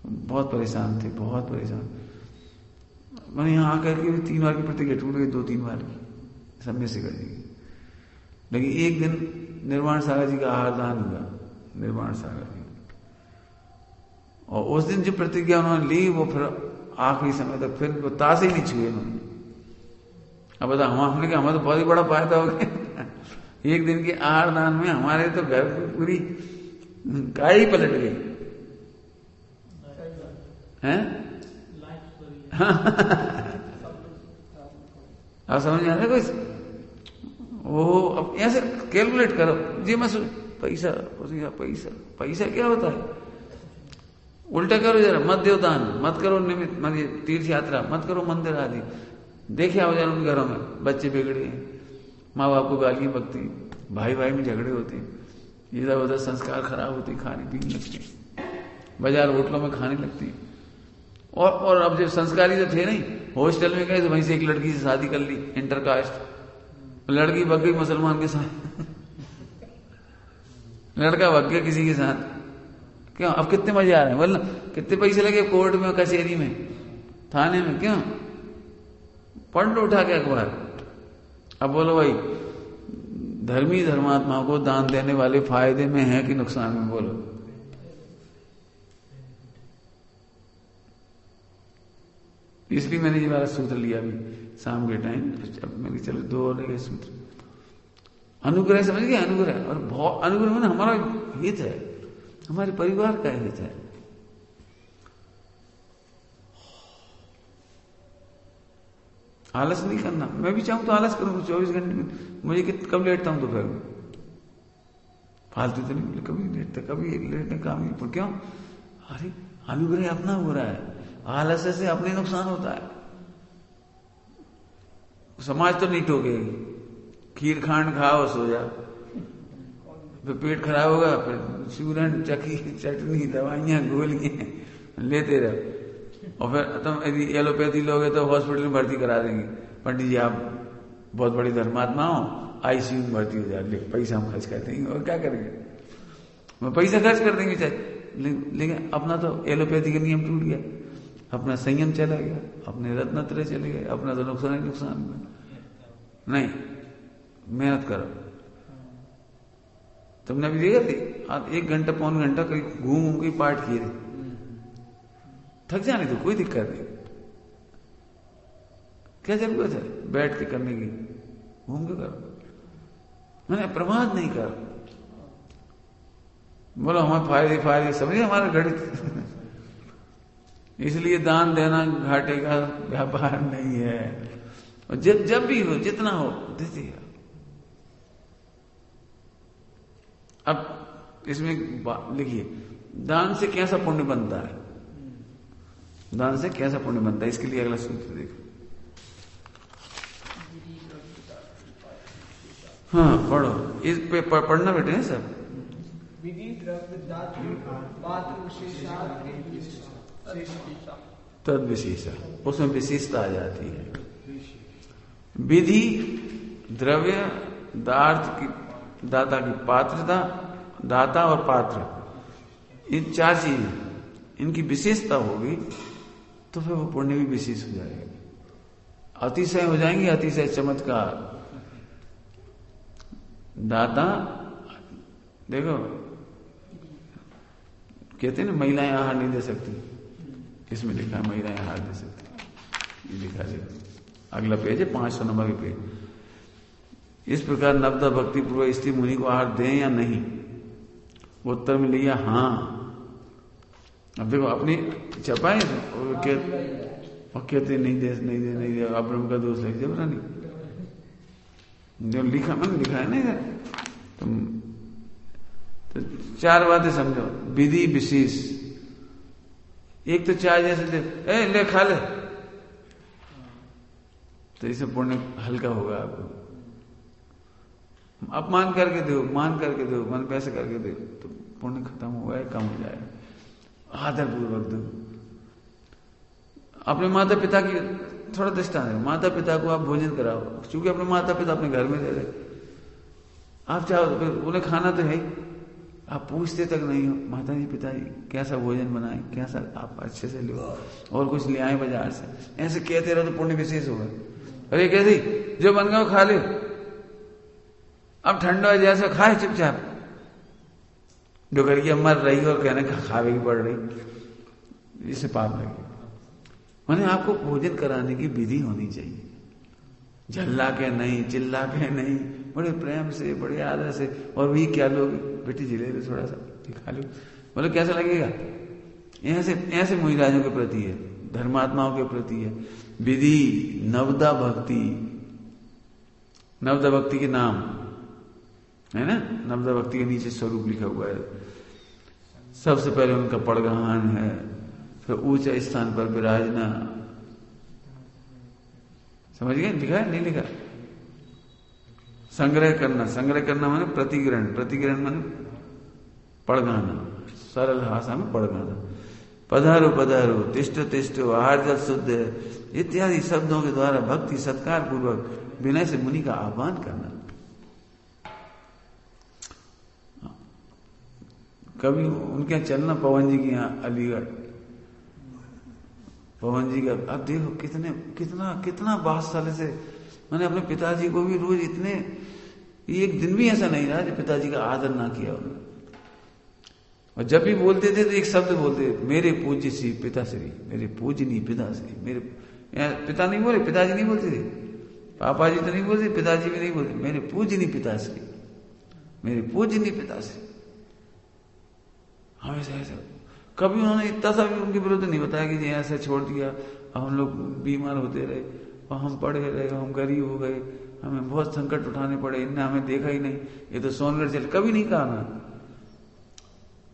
बहुत परेशान थे, बहुत परेशान। मैंने यहाँ आकर के भी 3 बार की प्रतिज्ञा टूट गई, 2-3 बार की समय से कर दी। लेकिन एक दिन निर्वाण सागर जी का आहार दान हुआ, निर्वाण सागर जी, और उस दिन जो प्रतिज्ञा उन्होंने ली वो फिर आखिरी समय तक फिर वो ताश ही नहीं छुए उन्होंने। अब बता, हमने कहा हमें तो बहुत ही बड़ा फायदा हो गया। एक दिन के आहार दान में हमारे तो घर की पूरी गाय ही पलट गई है। आप समझ आ रहे कुछ? वो अब ऐसे कैलकुलेट करो जी, मैं पैसा पैसा पैसा क्या होता है? उल्टा करो जरा, मत देव दान, मत करो निमित्त तीर्थ यात्रा, मत करो मंदिर आदि। देखे आओ जरा उन घरों में बच्चे बिगड़े हैं, माँ बाप को गालियां बकती, भाई भाई में झगड़े होते, इधर उधर संस्कार खराब होते, खाने पीने लगते, बाजार होटलों में खाने लगती। और अब जब संस्कारी तो थे नहीं, हॉस्टल में गए तो वहीं से एक लड़की से शादी कर ली, इंटर कास्ट। लड़की भग गई मुसलमान के साथ, लड़का भग गया किसी के साथ। क्यों? अब कितने मजे आ रहे हैं, बोलना कितने पैसे लगे कोर्ट में, कचहरी में, थाने में, क्यों? पढ़ लो उठा के अखबार। अब बोलो भाई धर्मी धर्मात्मा को दान देने वाले फायदे में है कि नुकसान में? बोलो। इसलिए मैंने ये वाला सूत्र लिया अभी शाम के टाइम। अब मैंने चलो 2 और लगे सूत्र। अनुग्रह समझ गए? अनुग्रह, और बहुत अनुग्रह में हमारा हित है, हमारे परिवार का हित है। आलस नहीं करना। मैं भी चाहूं तो आलस करूंगा 24 घंटे में। मुझे कब लेटता हूं दोपहर में? फालतू तो नहीं, कभी लेटता, कभी लेटने काम नहीं। पर क्यों? अरे अनुग्रह अपना हो रहा है, आलस से अपने नुकसान होता है। समाज तो नहीं टोकेगी। खीर खांड खाओ सो जा, फिर पेट खराब होगा, फिर चूरन चटनी दवाइयां गोलियां लेते रहो। और फिर तुम यदि एलोपैथी लोगे तो हॉस्पिटल में भर्ती करा देंगे। पंडित जी आप बहुत बड़ी धर्मात्मा हो, आईसीयू में भर्ती हो जाए, पैसा हम खर्च कर देंगे। और क्या करेंगे? मैं पैसा खर्च कर देंगे चाहे, लेकिन अपना तो एलोपैथी का नियम टूट गया, अपना संयम चला गया, अपने रत्नत्रय चले गए, अपना तो नुकसान ही नुकसान में। नहीं, मेहनत करो। तुमने अभी देखा थी आप 1 घंटा 1.25 घंटा कहीं घूम के पाठ किए थे, थक जाने तो कोई दिक्कत नहीं। क्या जरूरत है बैठ के करने की? घूम के करो, मैंने प्रमाद नहीं करो। बोलो हमारे फायदे समझिए हमारा गणित। इसलिए दान देना घाटे का व्यापार नहीं है। और जब भी हो, जितना हो देते हैं। अब इसमें लिखिए, दान से कैसा पुण्य बनता है? दान से कैसा पुण्य बनता है, इसके लिए अगला सूत्र देखो। हाँ पढ़ो, इस पे पढ़ना बेटे है सब। विधि द्रव्य दातृ पात्र तद विशेषा, उसमें विशेषता आ जाती है। विधि, द्रव्य, दाता की पात्रता, दाता और पात्र, इन 4 चीजें, इनकी विशेषता होगी तो फिर वो पुण्य भी विशेष हो जाएगा। अतिशय हो जाएंगे, अतिशय चमत्कार। दाता देखो, कहते हैं ना महिलाएं आहार नहीं दे सकती, इसमें लिखा है महिलाएं आहार दे सकती। ये लिखा है, अगला पेज है 500 नंबर के पेज। इस प्रकार नवदा भक्ति पूर्व स्त्री मुनि को आहार दें या नहीं? उत्तर में लिया हाँ। अब देखो अपनी छपाए और कहते नहीं दे, आप ब्रह्म का दोष लग जबरा नहीं। जो लिखा मैंने लिखा है ना इधर, तो 4 बातें समझो। विधि विशेष, एक तो चाय जैसे दे, ले खा ले, तो इसे पुण्य हल्का होगा आपको। अपमान करके दो, मान करके दो, मन पैसे करके दो, तो पुण्य खत्म हुआ है, कम हो जाएगा। आदर पूर्वक दो। अपने माता पिता की थोड़ा दृष्टांत है, माता पिता को आप भोजन कराओ, क्योंकि अपने माता पिता अपने घर में रह रहे, आप चाहो तो फिर उन्हें खाना तो है ही, आप पूछते तक नहीं हो माता जी पिताजी कैसा भोजन बनाए, कैसा, आप अच्छे से लो और कुछ ले आए बाजार से, ऐसे कहते रहो तो पुण्य विशेष होगा। अरे कैसी जो बन गया वो खा ले, अब ठंडा जैसे खाए चुपचाप, डुगरिया मर रही और कहने खावे की पड़ रही, इससे पाप लगे। माने आपको भोजन कराने की विधि होनी चाहिए, झल्ला के नहीं, चिल्ला के नहीं, बड़े प्रेम से, बड़े आदर से। और वही क्या लोग, बेटी जिले थोड़ा सा खा लो, बोलो कैसा लगेगा? ऐसे मुनिराजों के प्रति है, धर्मात्माओं के प्रति है विधि। नवदा भक्ति, नवदा भक्ति के नाम है ना, नवदा भक्ति के नीचे स्वरूप लिखा हुआ है। सबसे पहले उनका पड़गान है, फिर ऊंचे स्थान पर विराजना, समझ गए? लिखा है नहीं लिखा? संग्रह करना माने प्रतिग्रहण, प्रतिग्रहण माने पड़गाना, सरल भाषा में पड़गाना। पधारो पधारो, तिष्ठो तिष्ठो, आहार जल शुद्ध इत्यादि शब्दों के द्वारा भक्ति सत्कार पूर्वक विनय से मुनि का आह्वान करना। कभी उनके यहाँ चलना, पवन जी के यहाँ अलीगढ़, पवन जी का, अब देखो कितना 22 साल से मैंने अपने पिताजी को भी रोज इतने एक दिन भी ऐसा नहीं रहा जब पिताजी का आदर ना किया उन्होंने। और जब भी बोलते थे तो एक शब्द बोलते, मेरे पूज्य श्री पिताश्री, मेरे पूजनीय पिताश्री। मेरे पिता नहीं बोले, पिताजी नहीं बोलते थे, पापा जी तो नहीं बोलते, पिताजी भी नहीं बोलते, मेरे पूजनीय पिताश्री, मेरे पूजनीय पिताश्री। हमेशा ऐसा, कभी उन्होंने इतना सा भी उनके विरुद्ध नहीं बताया कि जी ऐसे छोड़ दिया, हम लोग बीमार होते रहे और हम पढ़े रहे, हम गरीब हो गए, हमें बहुत संकट उठाने पड़े, इनने हमें देखा ही नहीं, ये तो सोनगढ़ चले, कभी नहीं कहा ना।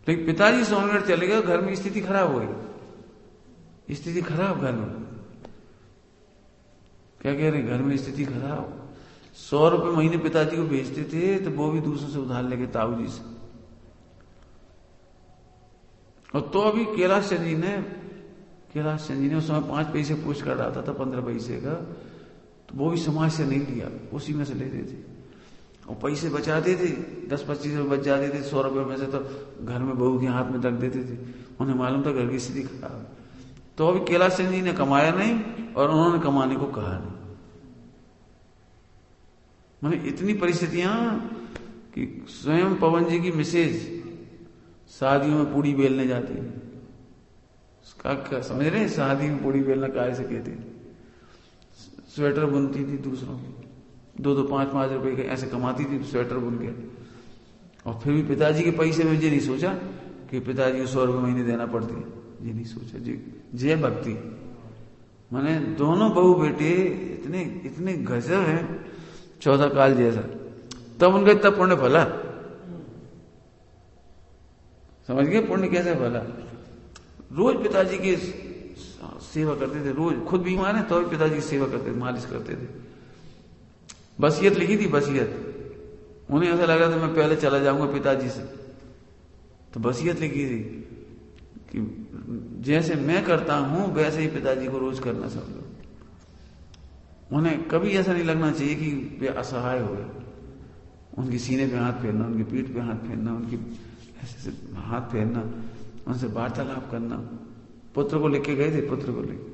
लेकिन पिताजी सोनगढ़ चले गए, घर में स्थिति खराब हो गई, स्थिति खराब घर में। क्या कह रहे हैं, घर में स्थिति खराब। 100 रुपए महीने पिताजी को भेजते थे तो वो भी दूसरों से उधार लेके ताऊ जी से। और तो अभी कैलाश चंद जी ने उस समय 5 पैसे पोस्ट कर रहा था 15 पैसे का, तो वो भी समाज से नहीं लिया, उसी में से लेते थे और पैसे बचाते थे। 10-25 रुपये बच जाते थे 100 रुपये में से, तो घर में बहू के हाथ में रख देते थे। उन्हें मालूम था घर की स्थिति खराब है। तो अभी कैलाश चंद जी ने कमाया नहीं और उन्होंने कमाने को कहा नहीं। मैंने इतनी परिस्थितियां कि स्वयं पवन जी की मिसेज शादियों में पूड़ी बेलने जाती है, उसका समझ रहे हैं, शादी में पूड़ी बेलना काहे से कहते। स्वेटर बुनती थी दूसरों की, 2-2, 5-5 रुपए के ऐसे कमाती थी, स्वेटर बुन के। और फिर भी पिताजी के पैसे में ये नहीं सोचा कि पिताजी को 100 रुपये महीने देना पड़ती है, ये नहीं सोचा जी। जय भक्ति। मैंने दोनों बहू बेटे इतने गजब है, 14 काल जैसा। तब उनका इतना पुण्य फला, समझ गए पुण्य कैसे फला। रोज पिताजी की सेवा करते थे, रोज खुद बीमार है तो भी पिताजी की सेवा करते थे, मालिश करते थे। वसीयत लिखी थी, वसीयत। उन्हें ऐसा लग रहा था मैं पहले चला जाऊंगा पिताजी से, तो वसीयत लिखी थी कि जैसे मैं करता हूं वैसे ही पिताजी को रोज करना सब लोग। उन्हें कभी ऐसा नहीं लगना चाहिए कि वे असहाय हो गए। उनकी सीने पे हाथ फेरना, उनकी पीठ पे हाथ फेरना, उनकी ऐसे हाथ फेरना, उनसे वार्तालाप करना। पुत्र को लेके गए थे, पुत्र को लेके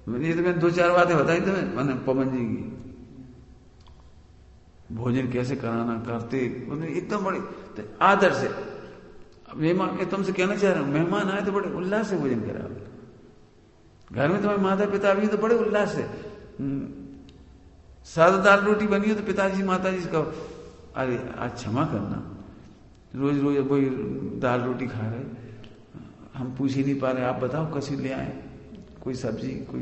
मैंने 2-4 बातें बताई थी मैंने पवन जी की। भोजन कैसे कराना करते एकदम बड़े आदर से। मेहमान, तुमसे कहना चाह रहा हूं, मेहमान आए तो बड़े उल्लास से भोजन कराओ। घर में तुम्हारे माता पिता भी तो बड़े उल्लास से। सादा दाल रोटी बनी हो तो पिताजी माता जी से कहो, अरे आज क्षमा करना, रोज रोज वही दाल रोटी खा रहे, हम पूछ ही नहीं पा रहे, आप बताओ कैसे ले आए, कोई सब्जी, कोई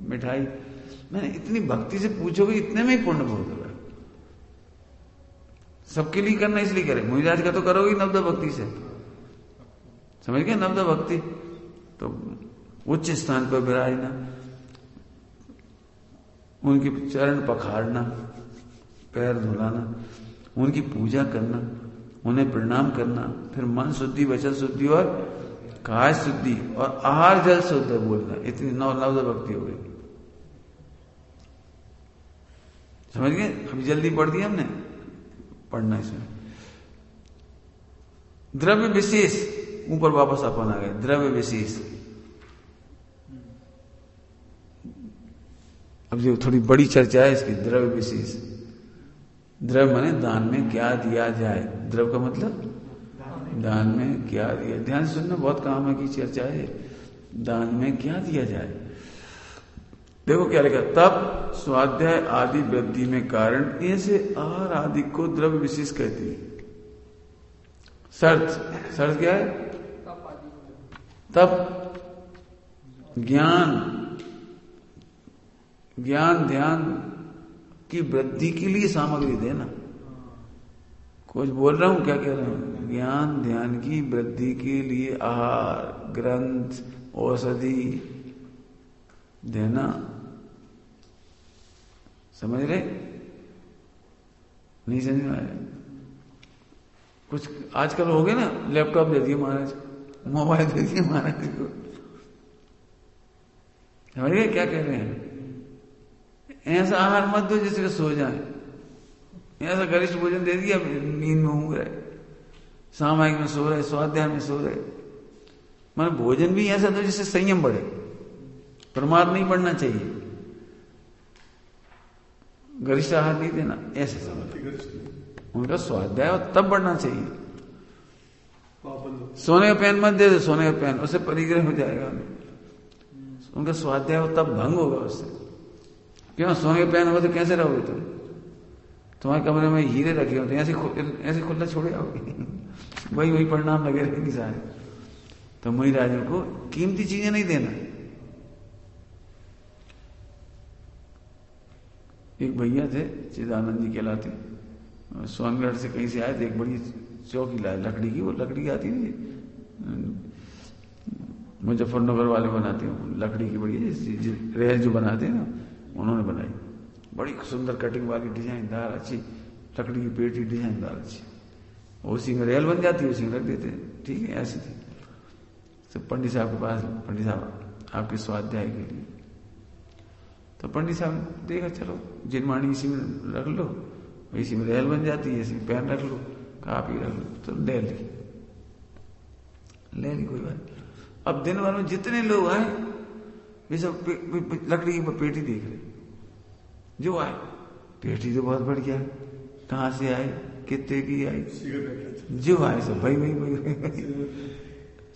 मिठाई। मैंने इतनी भक्ति से पूछोगे, इतने में ही पुण्य बहुत होगा। सबके लिए करना इसलिए करें, मुझराज का तो करोगे नवदा भक्ति से, समझ गए। नवदा भक्ति तो उच्च स्थान पर विराजना, उनके चरण पखाड़ना, पैर धुलाना, उनकी पूजा करना, उन्हें प्रणाम करना, फिर मन शुद्धि, वचन शुद्धि और काय शुद्धि और आहार जल शुद्ध बोलना। इतनी नवदा भक्ति हो गई, समझ गए। अभी जल्दी पढ़ दिया हमने, पढ़ना इसमें। द्रव्य विशेष, ऊपर वापस अपन आ गए। द्रव्य विशेष, अब जो थोड़ी बड़ी चर्चा है इसकी। द्रव्य विशेष, द्रव्य माने दान में क्या दिया जाए। द्रव्य का मतलब दान में क्या दिया। ध्यान से सुनना, बहुत काम है की चर्चा है। दान में क्या दिया जाए, देखो क्या लिखा। तब स्वाध्याय आदि वृद्धि में कारण ऐसे आहार आदि को द्रव्य विशेष कहती है। शर्त क्या है? तब ज्ञान ध्यान की वृद्धि के लिए सामग्री देना। कुछ बोल रहा हूं, क्या कह रहा हूं? ज्ञान ध्यान की वृद्धि के लिए आहार, ग्रंथ, औषधि देना। समझ रहे? नहीं समझ में आया? कुछ आजकल हो गए ना, लैपटॉप दे दिए महाराज, मोबाइल दे दिए महाराज को। समझ गए क्या कह रहे हैं? ऐसा आहार मत दो जिससे सो जाए। ऐसा गरिष्ठ भोजन दे दिया, नींद में ऊँग रहे, सामायिक में सो रहे, स्वाध्याय में सो रहे। मतलब भोजन भी ऐसा दो जिससे संयम बढ़े, प्रमाद नहीं बढ़ना चाहिए। गरिष्ठ आहार नहीं देना, ऐसे समझ। उनका स्वाध्याय और तब बढ़ना चाहिए। सोने का पेन मत दे दो, सोने का पेन, उससे परिग्रह हो जाएगा। उनका स्वाध्याय हो तब भंग होगा उससे। क्यों? सोने का पेन होगा तो कैसे रहोगे तुम? तुम्हारे कमरे में हीरे रखे होते हैं, ऐसे खुला छोड़े आओगे वही परिणाम लगे रहेंगे सारे। तो महाराजों को कीमती चीजें नहीं देना। एक भैया थे चिदानंद जी कहलाते, सोनगढ़ से कहीं से आए थे, एक बड़ी चौकी लाए लकड़ी की, वो लकड़ी की आती थी मुजफ्फरनगर वाले बनाते हैं लकड़ी की, बड़ी रेल जो बनाते हैं ना, उन्होंने बनाई, बड़ी सुंदर कटिंग वाली, डिजाइनदार अच्छी लकड़ी की पेटी, डिजाइनदार अच्छी। उसी में रेल बन जाती है, उसी में रख देते, ठीक है, ऐसी थी। सब पंडित साहब के पास, पंडित साहब आपके स्वाध्याय के लिए। तो पंडित साहब देखा, चलो जिनवाणी इसी में रख लो, इसी में रेल बन जाती है, इसी में पेन रख लो, कापी रख लो, तो ले ली कोई बात। अब दिन भर में जितने लोग आए ये सब लकड़ी की पेटी देख रहे, जो आए पेटी तो बहुत बढ़िया है, कहाँ से आई, कितने की आई, जो आए सब भाई।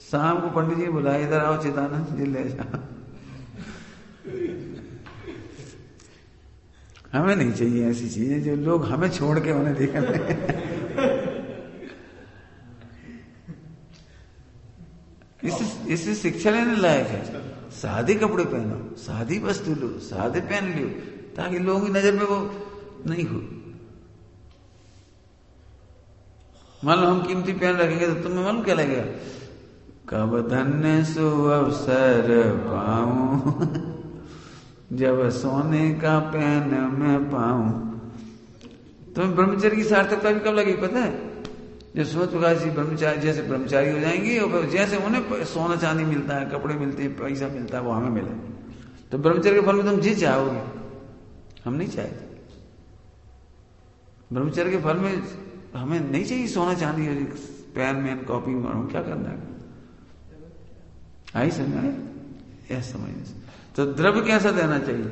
शाम को पंडित जी बुलाए, इधर आओ चिदानंद जी ले जाओ। हमें नहीं चाहिए ऐसी चीजें जो लोग हमें छोड़ के उन्हें देखा। इससे शिक्षा लेने लायक है। सादे कपड़े पहनो, सादी वस्तु लो, सादे पहन लो, ताकि लोगों की नजर में वो नहीं हो। मान लो हम कीमती पहन रखेंगे तो तुम्हें मालूम क्या लगेगा, कब धन्य सु अवसर पाऊं जब सोने का पेन मैं पाऊं। तुम्हें ब्रह्मचर्य की सार्थकता भी कब लगेगी पता है? जब सुमत प्रकाश जी ब्रह्मचारी जैसे ब्रह्मचारी हो जाएंगे, और जैसे उन्हें सोना चांदी मिलता है, कपड़े मिलते हैं, पैसा मिलता है, वो हमें मिले, तो ब्रह्मचर्य के फल में तुम जी चाहोगे? हम नहीं चाहते। ब्रह्मचर्य के फल में हमें नहीं चाहिए सोना चांदी, पेन मैन कॉपी में क्या करना है? आई समझ आए? ऐसा समझने से तो द्रव्य कैसा देना चाहिए?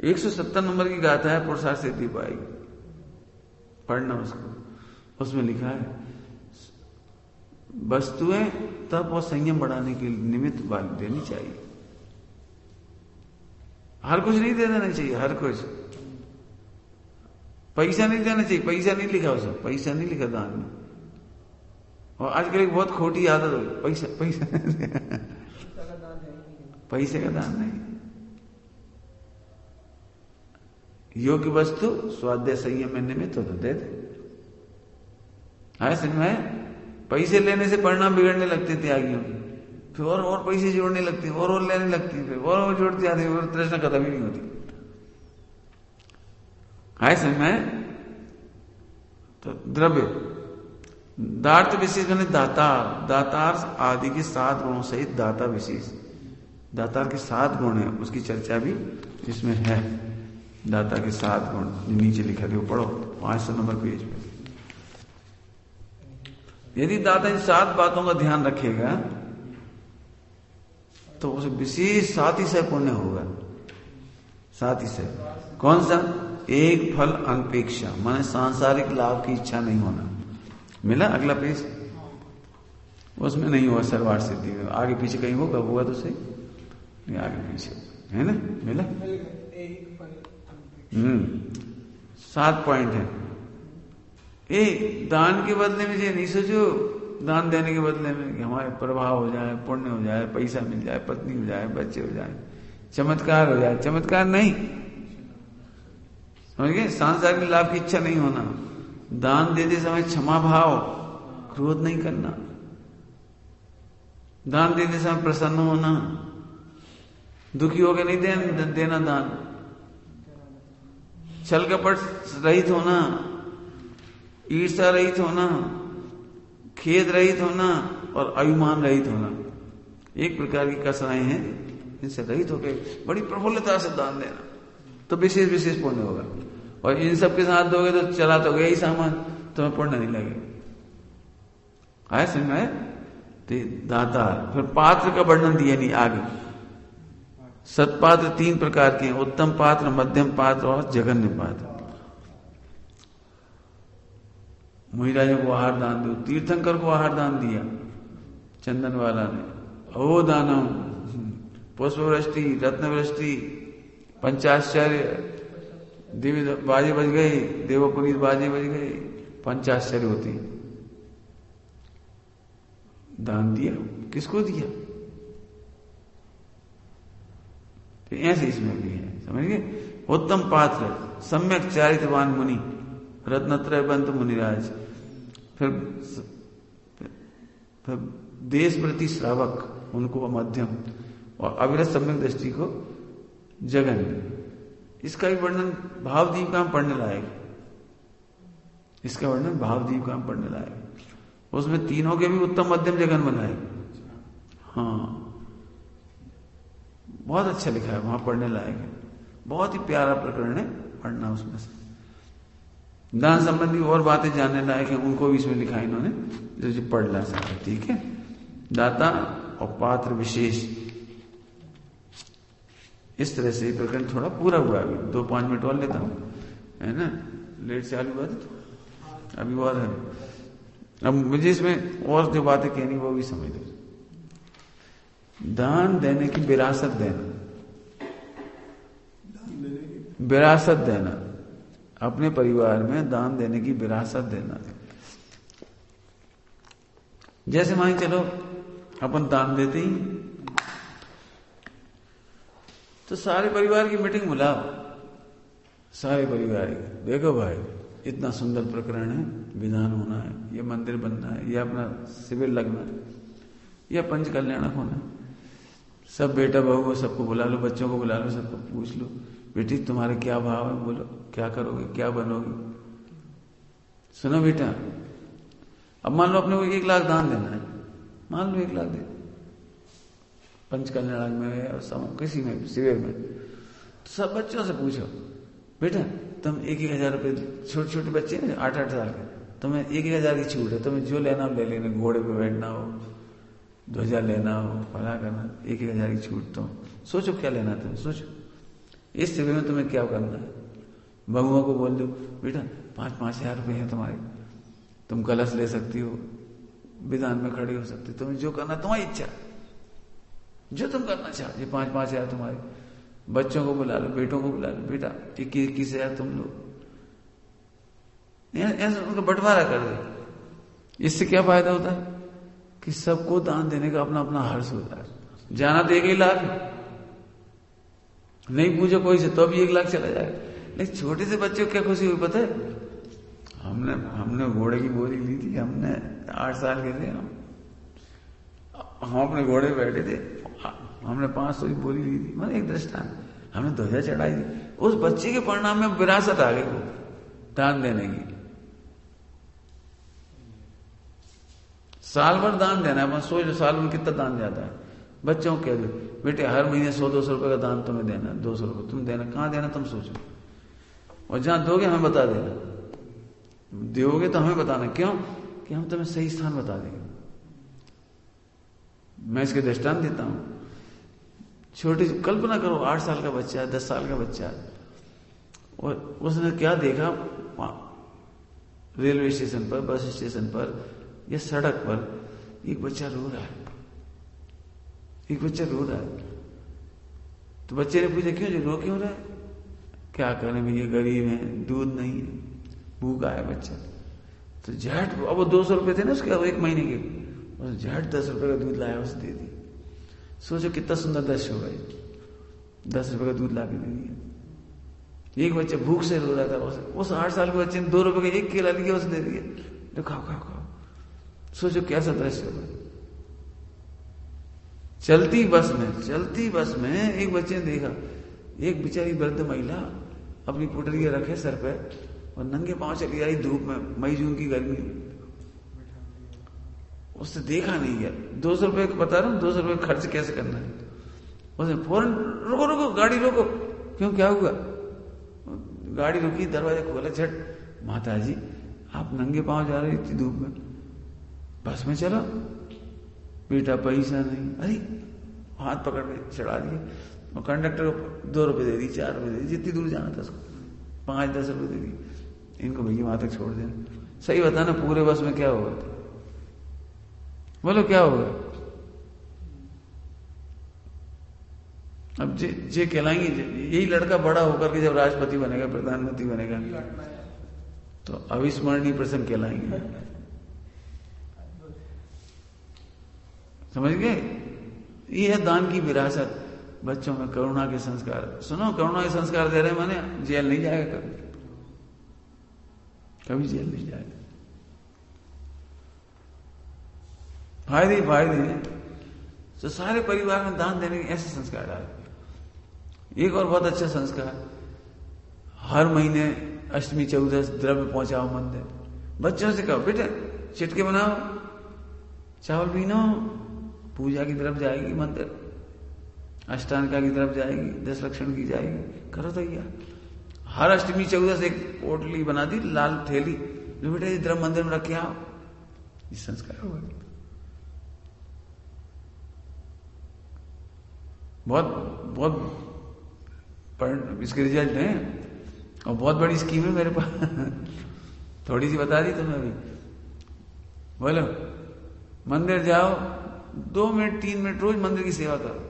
170 नंबर की गाथा है पुरुषार्थ सिद्धि पाएगी, पढ़ना उसको। उसमें लिखा है वस्तुएं तप और संयम बढ़ाने के निमित्त देनी चाहिए। हर कुछ नहीं दे देना चाहिए, हर कुछ। पैसा नहीं देना चाहिए, पैसा नहीं लिखा उसमें, पैसा नहीं लिखा दान में। और आजकल एक बहुत खोटी आदत हो, पैसा पैसे का दान नहीं। योग्य वस्तु स्वाध्याय संयम में निमित्त हो तो दे दे। समझ में? पैसे लेने से परिणाम बिगड़ने लगते त्यागियों की, फिर और पैसे जोड़ने लगते हैं, और लेने लगती है, फिर और जोड़ते आते हैं, और तृष्णा खत्म ही नहीं होती। समझ में? तो द्रव्य दार्थ विशेष बने दातार, दातार आदि के 7 गुणों सहित दाता विशेष, दातार के 7 गुण है, उसकी चर्चा भी इसमें है। दाता के 7 गुण नीचे लिखा है, वो पढ़ो 500 नंबर पेज पे। यदि दाता इन 7 बातों का ध्यान रखेगा तो उसे विशेष 7 पुण्य होगा। 7 कौन सा? एक फल अनपेक्षा, माने सांसारिक लाभ की इच्छा नहीं होना। मिला अगला पेज? उसमें नहीं हुआ सर्वार्थ सिद्धि में, आगे पीछे कहीं होगा तो सही, नहीं आगे पीछे है ना। मिला? 7 पॉइंट है। दान के बदले में ये नहीं सोचो, दान देने के बदले में कि हमारे प्रभाव हो जाए, पुण्य हो जाए, पैसा मिल जाए, पत्नी हो जाए, बच्चे हो जाए, चमत्कार हो जाए। चमत्कार नहीं, समझ गए? सांसारिक लाभ की इच्छा नहीं होना, दान देते समय क्षमा भाव, क्रोध नहीं करना, दान देते समय प्रसन्न होना, दुखी होकर नहीं देना दान, छल कपट रहित होना, ईर्ष्या रहित होना, खेद रहित होना और अभिमान रहित होना। एक प्रकार की कसराएं हैं, इनसे रहित होकर बड़ी प्रफुल्लता से दान देना, तो विशेष विशेष पुण्य होगा। और इन सब के साथ दोगे तो चला तो गया ही सामान, तुम्हें पुण्य नहीं लगेगा। आए समझ में? दातार। फिर पात्र का वर्णन दिया नहीं आगे। सत्पात्र 3 प्रकार के हैं, उत्तम पात्र, मध्यम पात्र और जघन्य पात्र। मुनिराजों को आहार दान दो। तीर्थंकर को आहार दान दिया चंदन वाला ने। ओ दानम, पुष्पवृष्टि, रत्नवृष्टि, पंचाश्चर्य, दिव्य बाजे बज गए, देवपुनीत बाजे बज गए, पंचाश्चर्य होती। दान दिया, किसको दिया? तो ऐसे इसमें भी है, समझ गए। उत्तम पात्र, सम्यक चारित्रवान मुनि, रत्नत्रय बंत मुनिराज। फिर देश प्रति श्रावक, उनको मध्यम, और अविरत सम्यक दृष्टि को जगन। इसका भी वर्णन भावदीप का हम पढ़ने लायक, इसका वर्णन भावदीप का हम पढ़ने लायक। उसमें तीनों के भी उत्तम मध्यम जगन बनाए। हाँ, बहुत अच्छा लिखा है, वहां पढ़ने लायक है। बहुत ही प्यारा प्रकरण है, पढ़ना उसमें से। दान संबंधी और बातें जानने लायक है, उनको भी इसमें लिखा इन्होंने, जो पढ़ ला सकते। ठीक है, दाता और पात्र विशेष, इस तरह से प्रकरण थोड़ा पूरा हुआ। अभी 2-5 मिनट और लेता हूं, है ना, लेट से आलू बात अभी और है। अब मुझे इसमें और जो बातें कहनी वो भी समझ लो। दान देने की विरासत देना, विरासत देना, अपने परिवार में दान देने की विरासत देना। जैसे मान चलो अपन दान देते ही, तो सारे परिवार की मीटिंग बुलाओ, सारे परिवार की। देखो भाई, इतना सुंदर प्रकरण है, विधान होना है, ये मंदिर बनना है, ये अपना शिविर लगना है, ये पंच कल्याणक होना है। सब बेटा बहू सबको बुला लो, बच्चों को बुला लो, सबको पूछ लो, बेटी तुम्हारे क्या भाव है, बोलो क्या करोगे, क्या बनोगे। सुनो बेटा, अब मान लो अपने को 1 लाख दान देना है, मान लो 1 लाख दे, पंच कल्याण में और किसी में शिविर में। तो सब बच्चों से पूछो, बेटा तुम 1,000 रुपये, छोटे छोटे बच्चे हैं 8-8 साल के, तुम्हें 1,000 की छूट है, तुम्हें जो लेना ले लेना, घोड़े पे बैठना हो, ध्वजा लेना हो, फला करना, 1,000 की छूट। तो सोचो क्या लेना तुम्हें, सोचो इस शिविर में तुम्हें क्या करना है। बहुओं को बोल दो, बेटा 5-5 हजार रुपये है तुम्हारे, तुम कलश ले सकती हो, विधान में खड़े हो सकते, तुम्हें जो करना तुम्हारी इच्छा, जो तुम करना चाहो, ये 5-5 हजार तुम्हारे। बच्चों को बुला लो, बेटों को बुला लो, बेटा 21-21 हजार तुम लो, ऐसे उनको बंटवारा कर दो। इससे क्या फायदा होता है कि सबको दान देने का अपना अपना हर्ष होता है। जाना तो 1 लाख, नहीं पूछो कोई से तो भी 1 लाख चला जाएगा। लेकिन छोटे से बच्चे को क्या खुशी हुई पता है, हमने घोड़े की बोली ली थी, हमने 8 साल के थे हम अपने घोड़े पे बैठे थे, हमने 500 की बोली ली थी, मतलब एक दृष्टांत, हमने ध्वजा चढ़ाई थी। उस बच्चे के परिणाम में विरासत आ गई वो दान देने की। साल भर दान देना है, सोच लो साल में कितना दान जाता है। बच्चों को कह दो, बेटे हर महीने 100-200 रुपए का दान तुम्हें देना, 200 रुपए तुम देना, कहां देना तुम सोचो, और जहां दोगे हमें बता देना, दोगे तो हमें बताना, क्यों कि हम तुम्हें सही स्थान बता देंगे। मैं इसके दृष्टांत देता हूं, छोटी कल्पना करो 8 साल का बच्चा है, 10 साल का बच्चा है, और उसने क्या देखा, रेलवे स्टेशन पर, बस स्टेशन पर या सड़क पर एक बच्चा रो रहा है, एक बच्चा रो रहा है। तो बच्चे ने पूछा क्यों, जो रो क्यों रहा है? क्या करें भैया, गरीब है, दूध नहीं है, भूखा है बच्चा। तो झट, अब वो 200 रुपए थे ना उसके 1 महीने के, उस झट 10 रुपए का दूध लाया, उसे दे दी। सोचो कितना सुंदर दृश्य होगा, 10 रुपए का दूध ला के दे दिया। एक बच्चा भूख से रो रहा था, उस 8 साल के बच्चे ने 2 रुपए का 1 केला लिया, उसे दे दिया, तो खाओ खाओ खाओ। सोचो कैसा दृश्य होगा। चलती बस में एक बच्चे ने देखा, एक बेचारी वृद्ध महिला अपनी पुटरिया रखे सर पे और नंगे पांव चली आई धूप में, मई जून की गर्मी में। उससे देखा नहीं गया, 200 रुपए बता रहा हूं, 200 रुपए खर्च कैसे करना है। उसने फौरन रुको गाड़ी रोको, क्यों क्या हुआ? गाड़ी रुकी, दरवाजा खोला, झट, माता जी आप नंगे पांव जा रही थी धूप में, बस में चलो। बेटा पैसा नहीं, अरे हाथ पकड़ के चढ़ा दिए, और कंडक्टर को 2 रुपए दे दी, 4 रुपए दे दी, जितनी दूर जाना था उसको 5-10 रुपए दे दी। इनको भैया वहां तक छोड़ देना, सही बताना, पूरे बस में क्या होगा? बोलो क्या होगा? अब जे कहलाएंगे, यही लड़का बड़ा होकर के जब राष्ट्रपति बनेगा, प्रधानमंत्री बनेगा, तो अविस्मरणीय प्रसंग कहलाएंगे। समझ गए? ये है दान की विरासत। बच्चों में करुणा के संस्कार। सुनो, करुणा के संस्कार दे रहे हैं माने जेल नहीं जाएगा कभी, कभी जेल नहीं जाएगा। फायदे ही फायदे हैं। तो सारे परिवार में दान देने के ऐसे संस्कार डाले। एक और बहुत अच्छा संस्कार, हर महीने अष्टमी चौदस द्रव्य पहुंचाओ मंदिर। बच्चों से कहो बेटा चिटके बनाओ, चावल पीनो, पूजा की तरफ जाएगी मंदिर, अष्टांगा की तरफ जाएगी, 10 लक्षण की जाएगी। करो तो यार, हर अष्टमी चौदस एक पोटली बना दी, लाल थैली, जो बेटा ये द्रव्य मंदिर में रख के आओ। ये संस्कार हुआ। बहुत इसके रिजल्ट हैं और बहुत बड़ी स्कीम है मेरे पास। थोड़ी सी बता दी तुम्हें अभी। बोलो, मंदिर जाओ, 2 मिनट 3 मिनट रोज मंदिर की सेवा करो।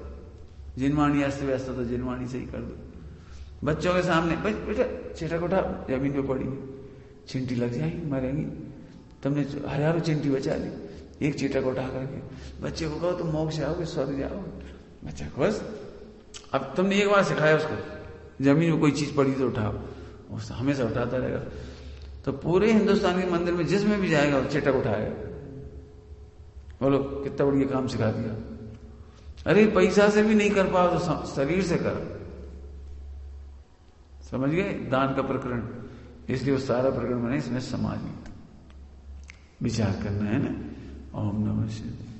जिनवाणी अस्त व्यस्त तो जिनवाणी से ही कर दो। बच्चों के सामने बेटा चिटक उठा, जमीन पे पड़ी चिंटी लग जाएगी, मरेंगी। तुमने हजारों चिंटी बचा ली, एक चिटक उठा करके बच्चे को कहो तुम मोक्ष आओगे, स्वर्ग जाओगे। बच्चा खुश। अब तुमने एक बार सिखाया उसको, जमीन में कोई चीज पड़ी तो उठाओ, वो हमेशा उठाता रहेगा। तो पूरे हिंदुस्तान के मंदिर में जिसमें भी जाएगा वो चिटक उठाएगा। बोलो कितना बढ़िया काम सिखा दिया। अरे पैसा से भी नहीं कर पाओ तो शरीर से करो। समझ गए दान का प्रकरण? इसलिए वो सारा प्रकरण बना, इसमें समाज में विचार करना है ना। ओम नमः शिवाय।